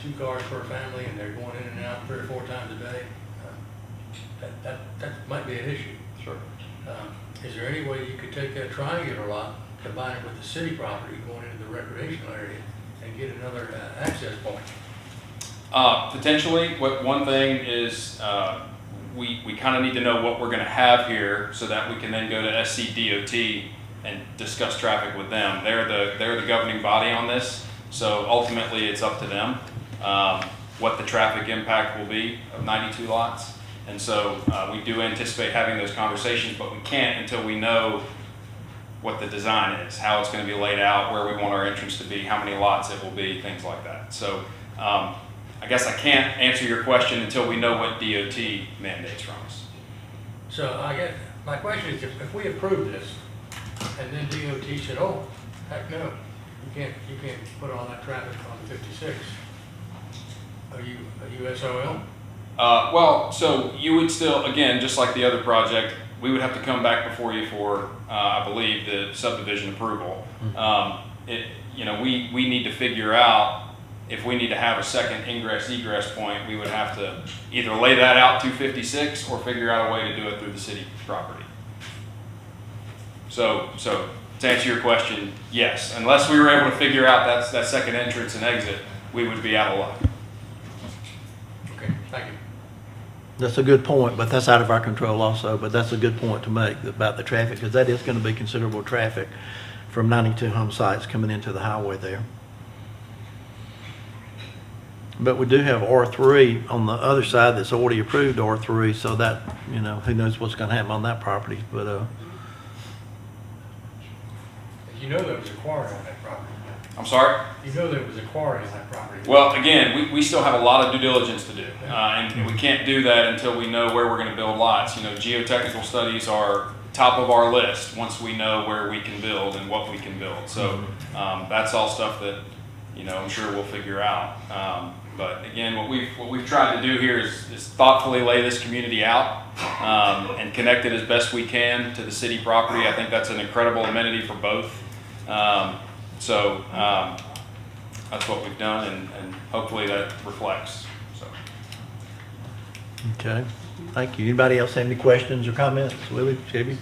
Speaker 7: 2 cars per family, and they're going in and out 3 or 4 times a day. That might be an issue.
Speaker 11: Sure.
Speaker 7: Is there any way you could take that triangular lot, combine it with the city property going into the recreational area, and get another access point?
Speaker 11: Potentially. One thing is we kind of need to know what we're going to have here so that we can then go to SCDOT and discuss traffic with them. They're the governing body on this, so ultimately it's up to them what the traffic impact will be of 92 lots. And so we do anticipate having those conversations, but we can't until we know what the design is, how it's going to be laid out, where we want our entrance to be, how many lots it will be, things like that. So I guess I can't answer your question until we know what DOT mandates from us.
Speaker 7: So I guess my question is, if we approve this, and then DOT said, oh, heck no, You can't put all that traffic on 56. Are you SOL?
Speaker 11: Well, so you would still, again, just like the other project, we would have to come back before you for, I believe, the subdivision approval. We need to figure out if we need to have a second ingress egress point, we would have to either lay that out to 56 or figure out a way to do it through the city property. So to answer your question, yes, unless we were able to figure out that second entrance and exit, we would be out of luck.
Speaker 7: Okay, thank you.
Speaker 2: That's a good point, but that's out of our control also, but that's a good point to make about the traffic, because that is going to be considerable traffic from 92 home sites coming into the highway there. But we do have R3 on the other side that's already approved R3, so that, who knows what's going to happen on that property, but,
Speaker 7: You know there was a quarry on that property.
Speaker 11: I'm sorry?
Speaker 7: You know there was a quarry on that property.
Speaker 11: Well, again, we still have a lot of due diligence to do, and we can't do that until we know where we're going to build lots. Geotechnical studies are top of our list once we know where we can build and what we can build. So that's all stuff that I'm sure we'll figure out. But again, what we've tried to do here is thoughtfully lay this community out and connect it as best we can to the city property. I think that's an incredible amenity for both. So that's what we've done, and hopefully that reflects. So.
Speaker 2: okay. Thank you. Anybody else have any questions or comments? Willie, Chevy?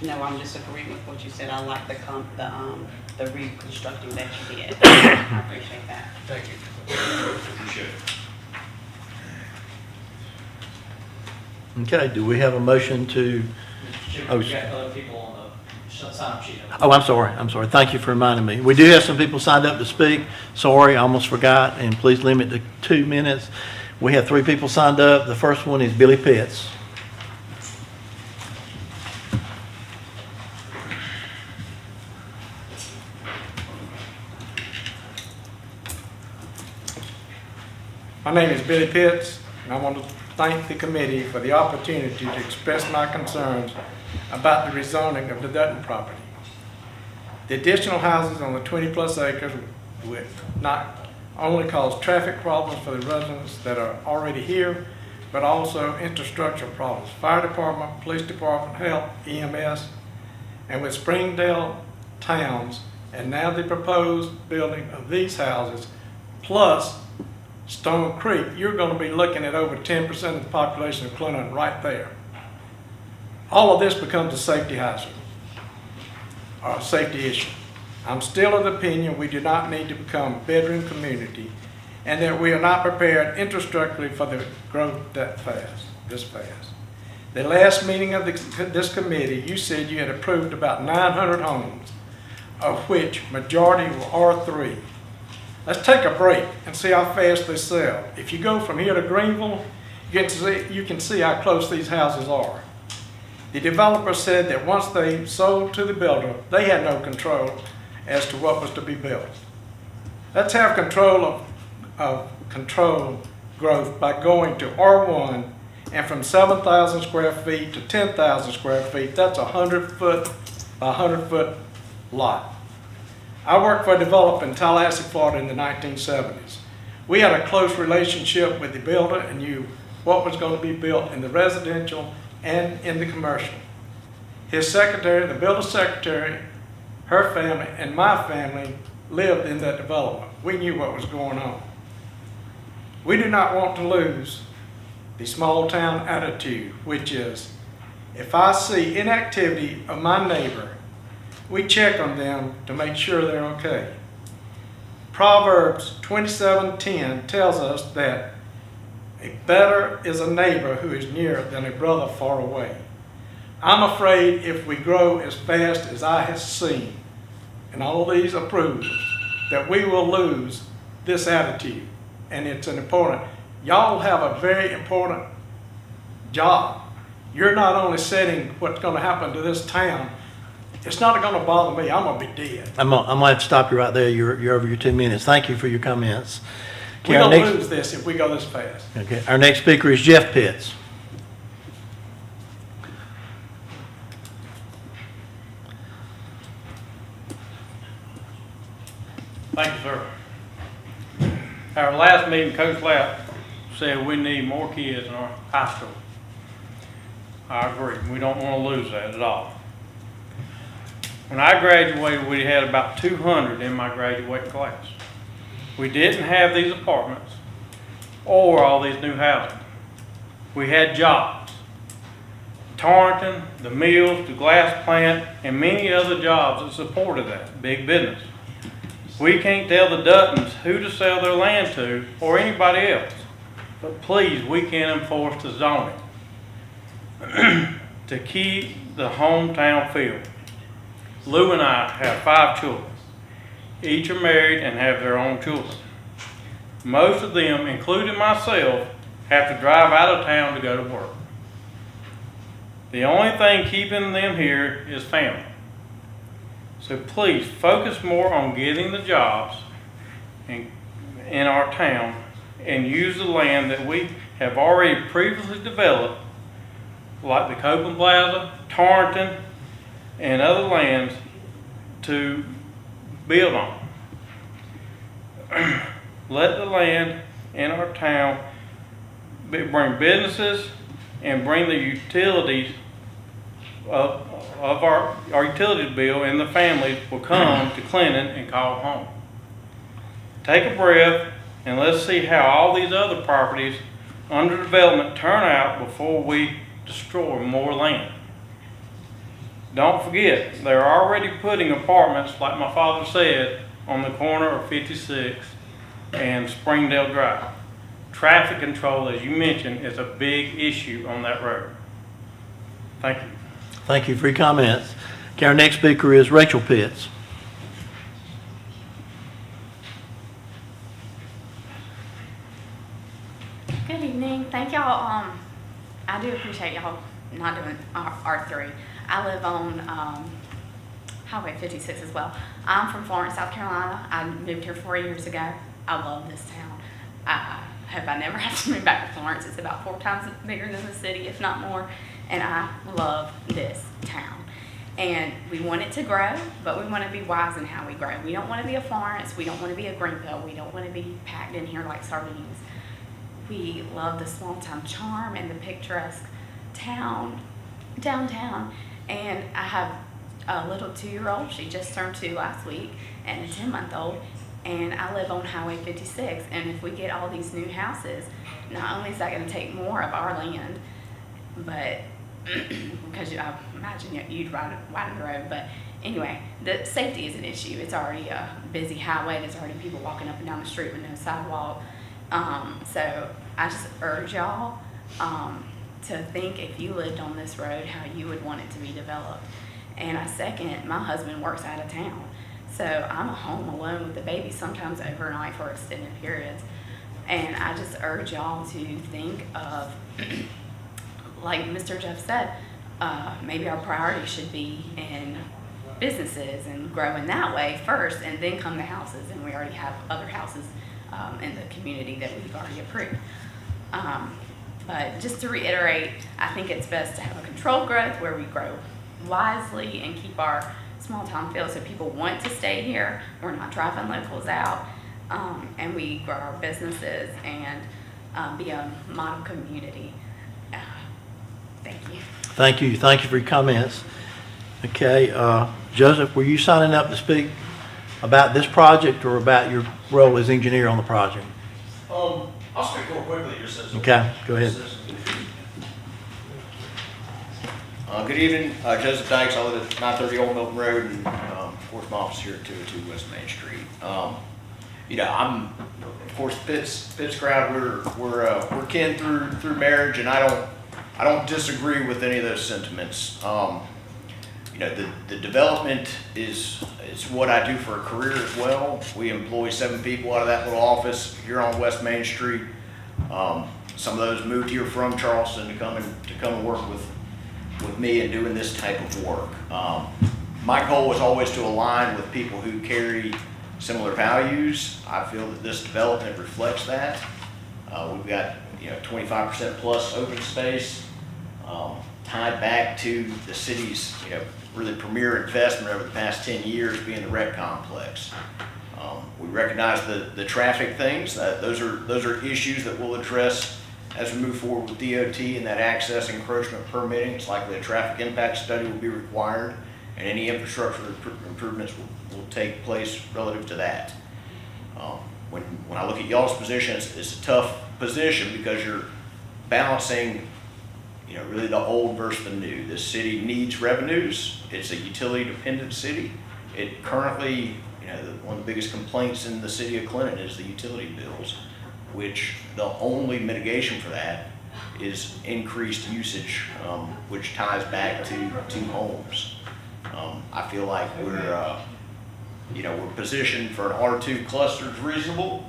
Speaker 12: No, I'm just agreeing with what you said. I like the reconstructing that you did. I appreciate that.
Speaker 7: Thank you.
Speaker 11: Appreciate it.
Speaker 2: Okay, do we have a motion to,
Speaker 1: Mr. Chairman,
Speaker 2: Oh,
Speaker 1: we got other people on the sign-up sheet.
Speaker 2: oh, I'm sorry. Thank you for reminding me. We do have some people signed up to speak. Sorry, I almost forgot, and please limit to 2 minutes. We have 3 people signed up. The first one is Billy Pitts.
Speaker 13: My name is Billy Pitts, and I want to thank the committee for the opportunity to express my concerns about the rezoning of the Dutton property. The additional houses on the 20-plus acres would not only cause traffic problems for the residents that are already here, but also infrastructure problems. Fire department, police department, health, EMS, and with Springdale Towns, and now the proposed building of these houses, plus Stone Creek, you're going to be looking at over 10% of the population of Clinton right there. All of this becomes a safety hazard, or a safety issue. I'm still of the opinion we do not need to become a bedroom community, and that we are not prepared infrastructurally for the growth this fast. The last meeting of this committee, you said you had approved about 900 homes, of which majority were R3. Let's take a break and see how fast they sell. If you go from here to Greenville, you can see how close these houses are. The developer said that once they sold to the builder, they had no control as to what was to be built. Let's have control of control growth by going to R1, and from 7,000 square feet to 10,000 square feet, that's a 100-foot by 100-foot lot. I worked for a developer in Tallahassee, Florida in the 1970s. We had a close relationship with the builder and knew what was going to be built in the residential and in the commercial. His secretary, the builder's secretary, her family, and my family lived in that development. We knew what was going on. We do not want to lose the small town attitude, which is, if I see inactivity of my neighbor, we check on them to make sure they're okay. Proverbs 27:10 tells us that a better is a neighbor who is near than a brother far away. I'm afraid if we grow as fast as I have seen in all these approvals, that we will lose this attitude. And it's an important, y'all have a very important job. You're not only setting what's going to happen to this town. It's not going to bother me. I'm going to be dead.
Speaker 2: I'm going to have to stop you right there. You're over your 2 minutes. Thank you for your comments. Okay,
Speaker 13: We're
Speaker 2: our
Speaker 13: going to
Speaker 2: next-
Speaker 13: lose this if we go this fast.
Speaker 2: Okay, our next speaker is Jeff Pitts.
Speaker 14: Our last meeting, Coach Lapp said we need more kids in our high school. I agree. We don't want to lose that at all. When I graduated, we had about 200 in my graduating class. We didn't have these apartments or all these new housing. We had jobs. Torrington, the mills, the glass plant, and many other jobs that supported that, big business. We can't tell the Duttons who to sell their land to or anybody else, but please, we can enforce the zoning to keep the hometown feel. Lou and I have 5 children. Each are married and have their own children. Most of them, including myself, have to drive out of town to go to work. The only thing keeping them here is family. So please focus more on getting the jobs in our town and use the land that we have already previously developed, like the Copeland Plaza, Torrington, and other lands to build on. Let the land in our town bring businesses and bring the utilities of our utilities bill, and the families will come to Clinton and call home. Take a breath and let's see how all these other properties under development turn out before we destroy more land. Don't forget, they're already putting apartments, like my father said, on the corner of 56 and Springdale Drive. Traffic control, as you mentioned, is a big issue on that road. Thank you.
Speaker 2: Thank you for your comments. Okay, our next speaker is Rachel Pitts.
Speaker 15: Good evening. Thank y'all. I do appreciate y'all not doing R3. I live on Highway 56 as well. I'm from Florence, South Carolina. I moved here 4 years ago. I love this town. I hope I never have to move back to Florence. It's about 4 times bigger than the city, if not more. And I love this town. And we want it to grow, but we want to be wise in how we grow. We don't want to be a Florence. We don't want to be a Greenville. We don't want to be packed in here like sardines. We love the small town charm and the picturesque downtown. And I have a little 2-year-old. She just turned 2 last week, and a 10-month-old. And I live on Highway 56. And if we get all these new houses, not only is that going to take more of our land, but because I imagine you'd widen the road, but anyway, the safety is an issue. It's already a busy highway. There's already people walking up and down the street with no sidewalk. So I just urge y'all to think, if you lived on this road, how you would want it to be developed. And I second, my husband works out of town, so I'm home alone with the baby, sometimes overnight for extended periods. And I just urge y'all to think of, like Mr. Jeff said, maybe our priority should be in businesses and growing that way first, and then come to houses. And we already have other houses in the community that we've already approved. But just to reiterate, I think it's best to have a controlled growth where we grow wisely and keep our small town feel so people want to stay here. We're not driving locals out, and we grow our businesses and be a model community. Thank you.
Speaker 2: Thank you. Thank you for your comments. Okay, Joseph, were you signing up to speak about this project or about your role as engineer on the project?
Speaker 16: I'll speak real quickly here, Citizen.
Speaker 2: Okay, go ahead.
Speaker 9: Good evening, Joseph Dykes. I live at 930 Old Milton Road, and of course my office here at 202 West Main Street. I'm, of course, Pitts crowd. We're kin through marriage, and I don't disagree with any of those sentiments. The development is what I do for a career as well. We employ 7 people out of that little office here on West Main Street. Some of those moved here from Charleston to come and work with me in doing this type of work. My goal was always to align with people who carry similar values. I feel that this development reflects that. We've got 25% plus open space, tied back to the city's really premier investment over the past 10 years being the rec complex. We recognize the traffic things. Those are issues that we'll address as we move forward with DOT and that access encroachment permitting. It's likely a traffic impact study will be required, and any infrastructure improvements will take place relative to that. When I look at y'all's position, it's a tough position because you're balancing, really the old versus the new. This city needs revenues. It's a utility-dependent city. It currently, one of the biggest complaints in the city of Clinton is the utility bills, which the only mitigation for that is increased usage, which ties back to homes. I feel like we're positioned for an R2 cluster is reasonable.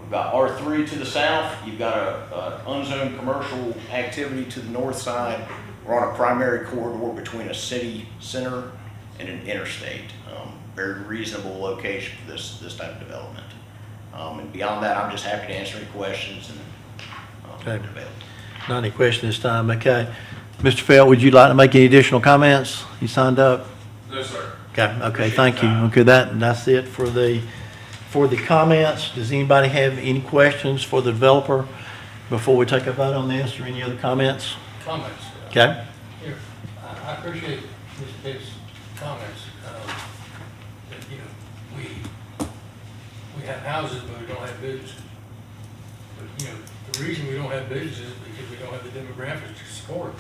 Speaker 9: We've got R3 to the south. You've got a unzoned commercial activity to the north side. We're on a primary corridor between a city center and an interstate. Very reasonable location for this type of development. And beyond that, I'm just happy to answer any questions and
Speaker 2: Okay.
Speaker 9: debate.
Speaker 2: Not any questions this time, okay. Mr. Feld, would you like to make any additional comments? You signed up?
Speaker 11: No, sir.
Speaker 2: Okay, thank you. Okay, that's it for the comments. Does anybody have any questions for the developer before we take a vote on this, or any other comments?
Speaker 7: Comments.
Speaker 2: Okay.
Speaker 7: Here, I appreciate Mr. Pitt's comments. That, we have houses, but we don't have businesses. But, the reason we don't have businesses is because we don't have the demographics to support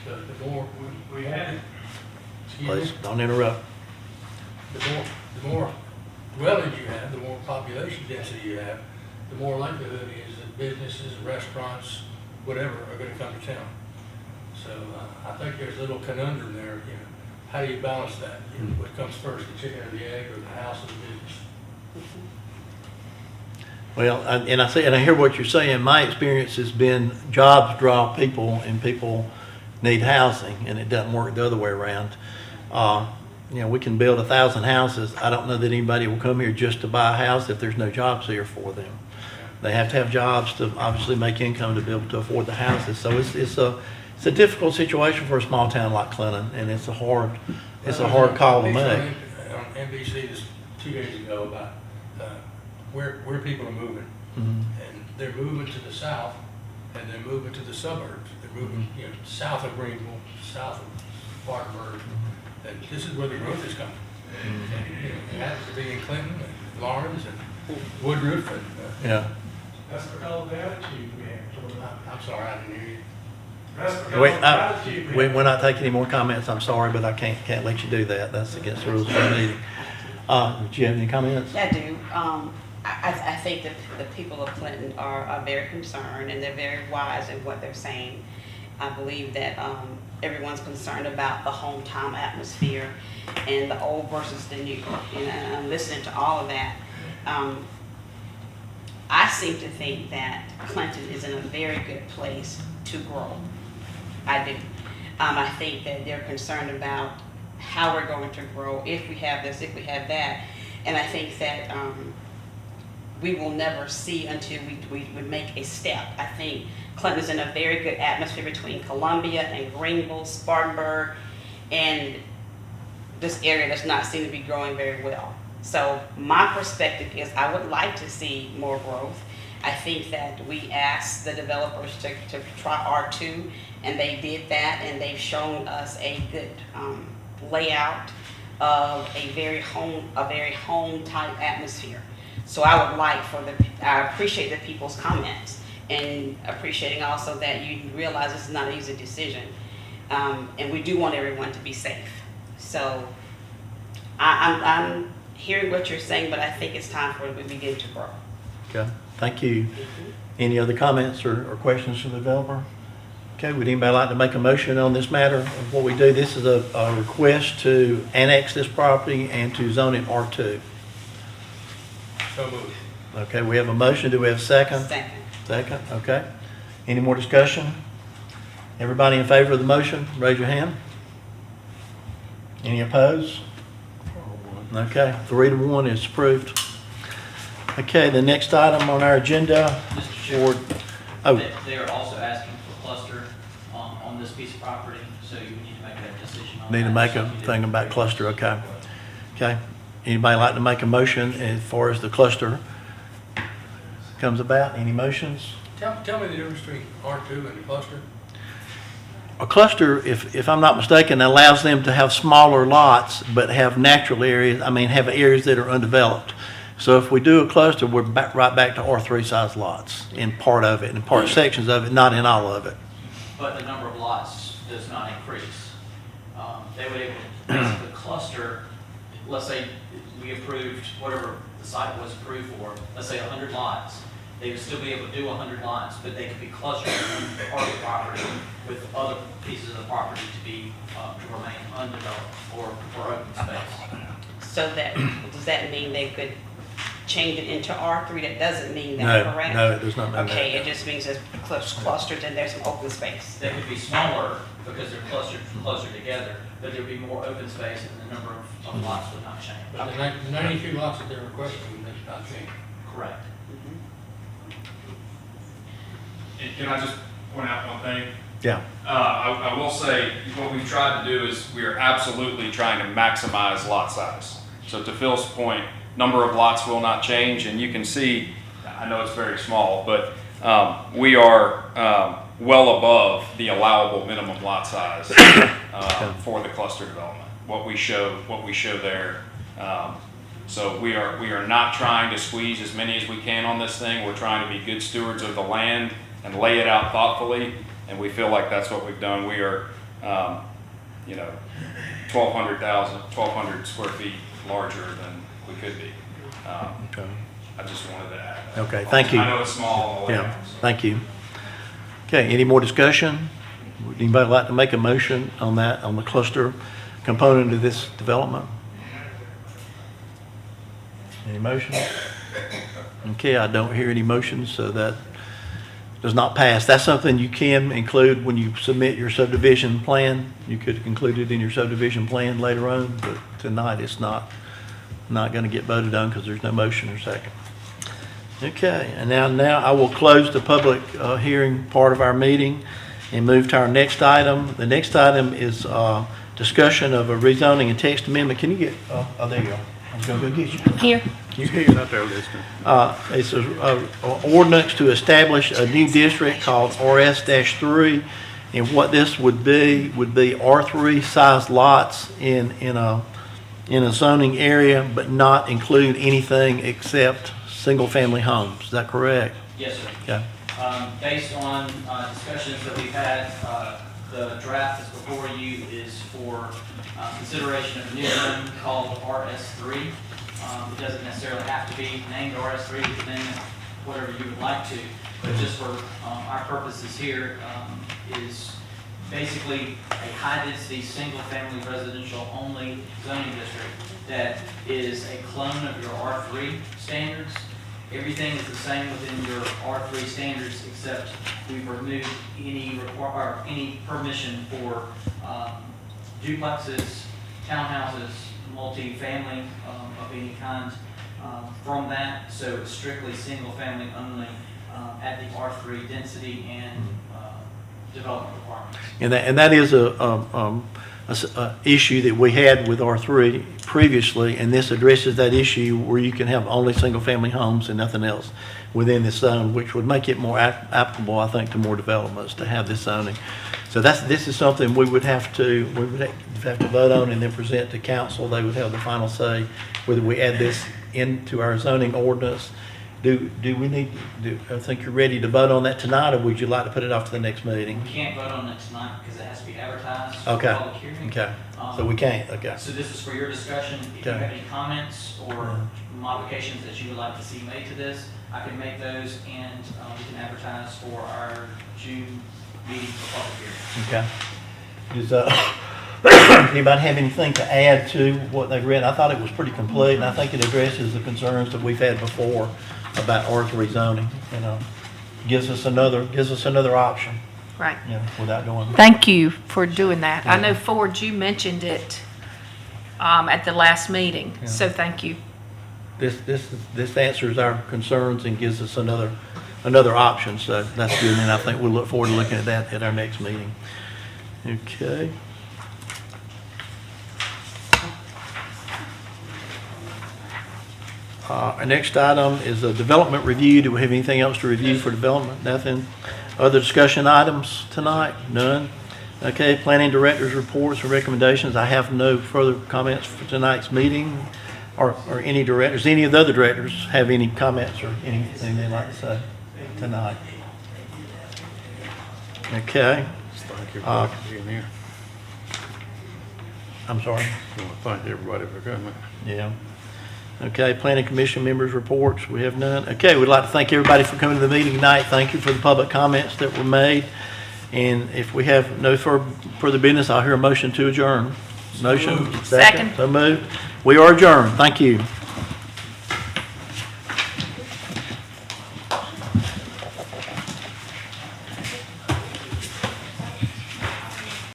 Speaker 7: it. The more we have,
Speaker 2: Please, don't interrupt.
Speaker 7: the more dwellings you have, the more population density you have, the more likelihood is that businesses, restaurants, whatever, are going to come to town. So I think there's a little conundrum there. How do you balance that? What comes first, the chicken or the egg, or the house or the business?
Speaker 2: Well, and I hear what you're saying. My experience has been jobs draw people, and people need housing, and it doesn't work the other way around. We can build 1,000 houses. I don't know that anybody will come here just to buy a house if there's no jobs here for them. They have to have jobs to obviously make income to be able to afford the houses. So it's a difficult situation for a small town like Clinton, and it's a hard call to make.
Speaker 7: On NBC this 2 days ago about where people are moving, and they're moving to the south, and they're moving to the suburbs. They're moving, south of Greenville, south of Spartanburg, and this is where the growth is coming. And, it happens to be in Clinton and Lawrence and Woodruff and.
Speaker 2: Yeah.
Speaker 13: That's because of the attitude we have.
Speaker 7: I'm sorry, I didn't hear you.
Speaker 13: That's because of the attitude we have.
Speaker 2: We're not taking any more comments. I'm sorry, but I can't let you do that. That's against the rules of the meeting. Do you have any comments?
Speaker 12: I do. I think that the people of Clinton are very concerned, and they're very wise in what they're saying. I believe that everyone's concerned about the hometown atmosphere and the old versus the new. And I'm listening to all of that. I seem to think that Clinton is in a very good place to grow. I do. I think that they're concerned about how we're going to grow, if we have this, if we have that. And I think that we will never see until we make a step. I think Clinton is in a very good atmosphere between Columbia and Greenville, Spartanburg, and this area does not seem to be growing very well. So my perspective is I would like to see more growth. I think that we asked the developers to try R2, and they did that, and they've shown us a good layout of a very home type atmosphere. So I would like I appreciate the people's comments, and appreciating also that you realize this is not an easy decision, and we do want everyone to be safe. So I'm hearing what you're saying, but I think it's time for it to begin to grow.
Speaker 2: Okay, thank you. Any other comments or questions from the developer? Okay, would anybody like to make a motion on this matter of what we do? This is a request to annex this property and to zone it R2.
Speaker 7: So moved.
Speaker 2: Okay, we have a motion. Do we have a second?
Speaker 12: Second.
Speaker 2: Second, okay. Any more discussion? Everybody in favor of the motion, raise your hand. Any opposed? Okay, 3-1 is approved. Okay, the next item on our agenda.
Speaker 1: Mr. Chairman,
Speaker 2: Oh.
Speaker 1: they are also asking for cluster on this piece of property, so you need to make that decision on that.
Speaker 2: Need to make a
Speaker 1: Something you
Speaker 2: thing
Speaker 1: did
Speaker 2: about
Speaker 1: previously.
Speaker 2: cluster, okay. Okay. Anybody like to make a motion as far as the cluster comes about? Any motions?
Speaker 7: Tell me the difference between R2 and the cluster.
Speaker 2: A cluster, if I'm not mistaken, allows them to have smaller lots, but have natural areas, have areas that are undeveloped. So if we do a cluster, we're right back to R3 size lots in part of it, and part sections of it, not in all of it.
Speaker 1: But the number of lots does not increase. They would able to basically cluster, let's say we approved whatever the site was approved for, let's say 100 lots. They would still be able to do 100 lots, but they could be clustered in part of the property with other pieces of the property to remain undeveloped or open space.
Speaker 12: So does that mean they could change it into R3? That doesn't mean that, correct?
Speaker 2: No, it does not mean that.
Speaker 12: Okay, it just means it's clustered and there's some open space.
Speaker 1: They could be smaller because they're clustered closer together, but there'd be more open space and the number of lots would not change.
Speaker 7: But the 92 lots that they're requesting, that's not changed.
Speaker 1: Correct.
Speaker 11: And can I just point out one thing?
Speaker 2: Yeah.
Speaker 11: I will say, what we've tried to do is we are absolutely trying to maximize lot size. So to Phil's point, number of lots will not change, and you can see, I know it's very small, but we are well above the allowable minimum lot size for the cluster development. What we show there. So we are not trying to squeeze as many as we can on this thing. We're trying to be good stewards of the land and lay it out thoughtfully, and we feel like that's what we've done. We are, 1,200 square feet larger than we could be.
Speaker 2: Okay.
Speaker 11: I just wanted to add that.
Speaker 2: Okay, thank you.
Speaker 11: I know it's small all the way
Speaker 2: Yeah,
Speaker 11: down, so.
Speaker 2: thank you. Okay, any more discussion? Would anybody like to make a motion on that, on the cluster component of this development? Any motions? Okay, I don't hear any motions, so that does not pass. That's something you can include when you submit your subdivision plan. You could include it in your subdivision plan later on, but tonight it's not going to get voted on because there's no motion or second. Okay, and now I will close the public hearing part of our meeting and move to our next item. The next item is discussion of a rezoning and text amendment. Can you get, oh, there you go. I was going to go get you.
Speaker 5: Here.
Speaker 2: You here?
Speaker 3: Out there listening.
Speaker 2: It's an ordinance to establish a new district called RS-3, and what this would be R3 size lots in a zoning area, but not include anything except single-family homes. Is that correct?
Speaker 1: Yes, sir.
Speaker 2: Okay.
Speaker 1: Based on discussions that we've had, the draft that's before you is for consideration of a new zone called RS3. It doesn't necessarily have to be named RS3, you can name it whatever you would like to, but just for our purposes here, is basically a high-density, single-family residential only zoning district that is a clone of your R3 standards. Everything is the same within your R3 standards, except we've removed any permission for duplexes, townhouses, multi-family of any kind from that. So it's strictly single-family only at the R3 density and development requirements.
Speaker 2: And that is a issue that we had with R3 previously, and this addresses that issue where you can have only single-family homes and nothing else within this zone, which would make it more applicable, I think, to more developments to have this zoning. So this is something we would have to vote on and then present to council. They would have the final say whether we add this into our zoning ordinance. Do we need? I think you're ready to vote on that tonight, or would you like to put it off to the next meeting?
Speaker 1: We can't vote on it tonight because it has to be advertised for
Speaker 2: Okay.
Speaker 1: public hearing.
Speaker 2: Okay. So we can't. Okay.
Speaker 1: So this is for your discussion. If you
Speaker 2: Okay.
Speaker 1: have any comments or modifications that you would like to see made to this, I can make those and we can advertise for our June meeting for public hearing.
Speaker 2: Okay. Does anybody have anything to add to what they've read? I thought it was pretty complete, and I think it addresses the concerns that we've had before about R3 zoning. Gives us another option.
Speaker 5: Right.
Speaker 2: Without going.
Speaker 5: Thank you for doing that. I know Ford, you mentioned it at the last meeting, so thank you.
Speaker 2: This answers our concerns and gives us another option, so that's good, and I think we'll look forward to looking at that at our next meeting. Okay. Our next item is a development review. Do we have anything else to review for development? Nothing. Other discussion items tonight? None. Okay, planning director's reports and recommendations. I have no further comments for tonight's meeting or any directors. Any of the other directors have any comments or anything they'd like to say tonight? Okay.
Speaker 3: Thank everybody for being here.
Speaker 2: I'm sorry.
Speaker 3: I want to thank everybody for coming.
Speaker 2: Yeah. Okay, planning commission members' reports, we have none. Okay, we'd like to thank everybody for coming to the meeting tonight. Thank you for the public comments that were made. And if we have no further business, I'll hear a motion to adjourn. Motion?
Speaker 5: Second.
Speaker 2: So moved. We are adjourned. Thank you.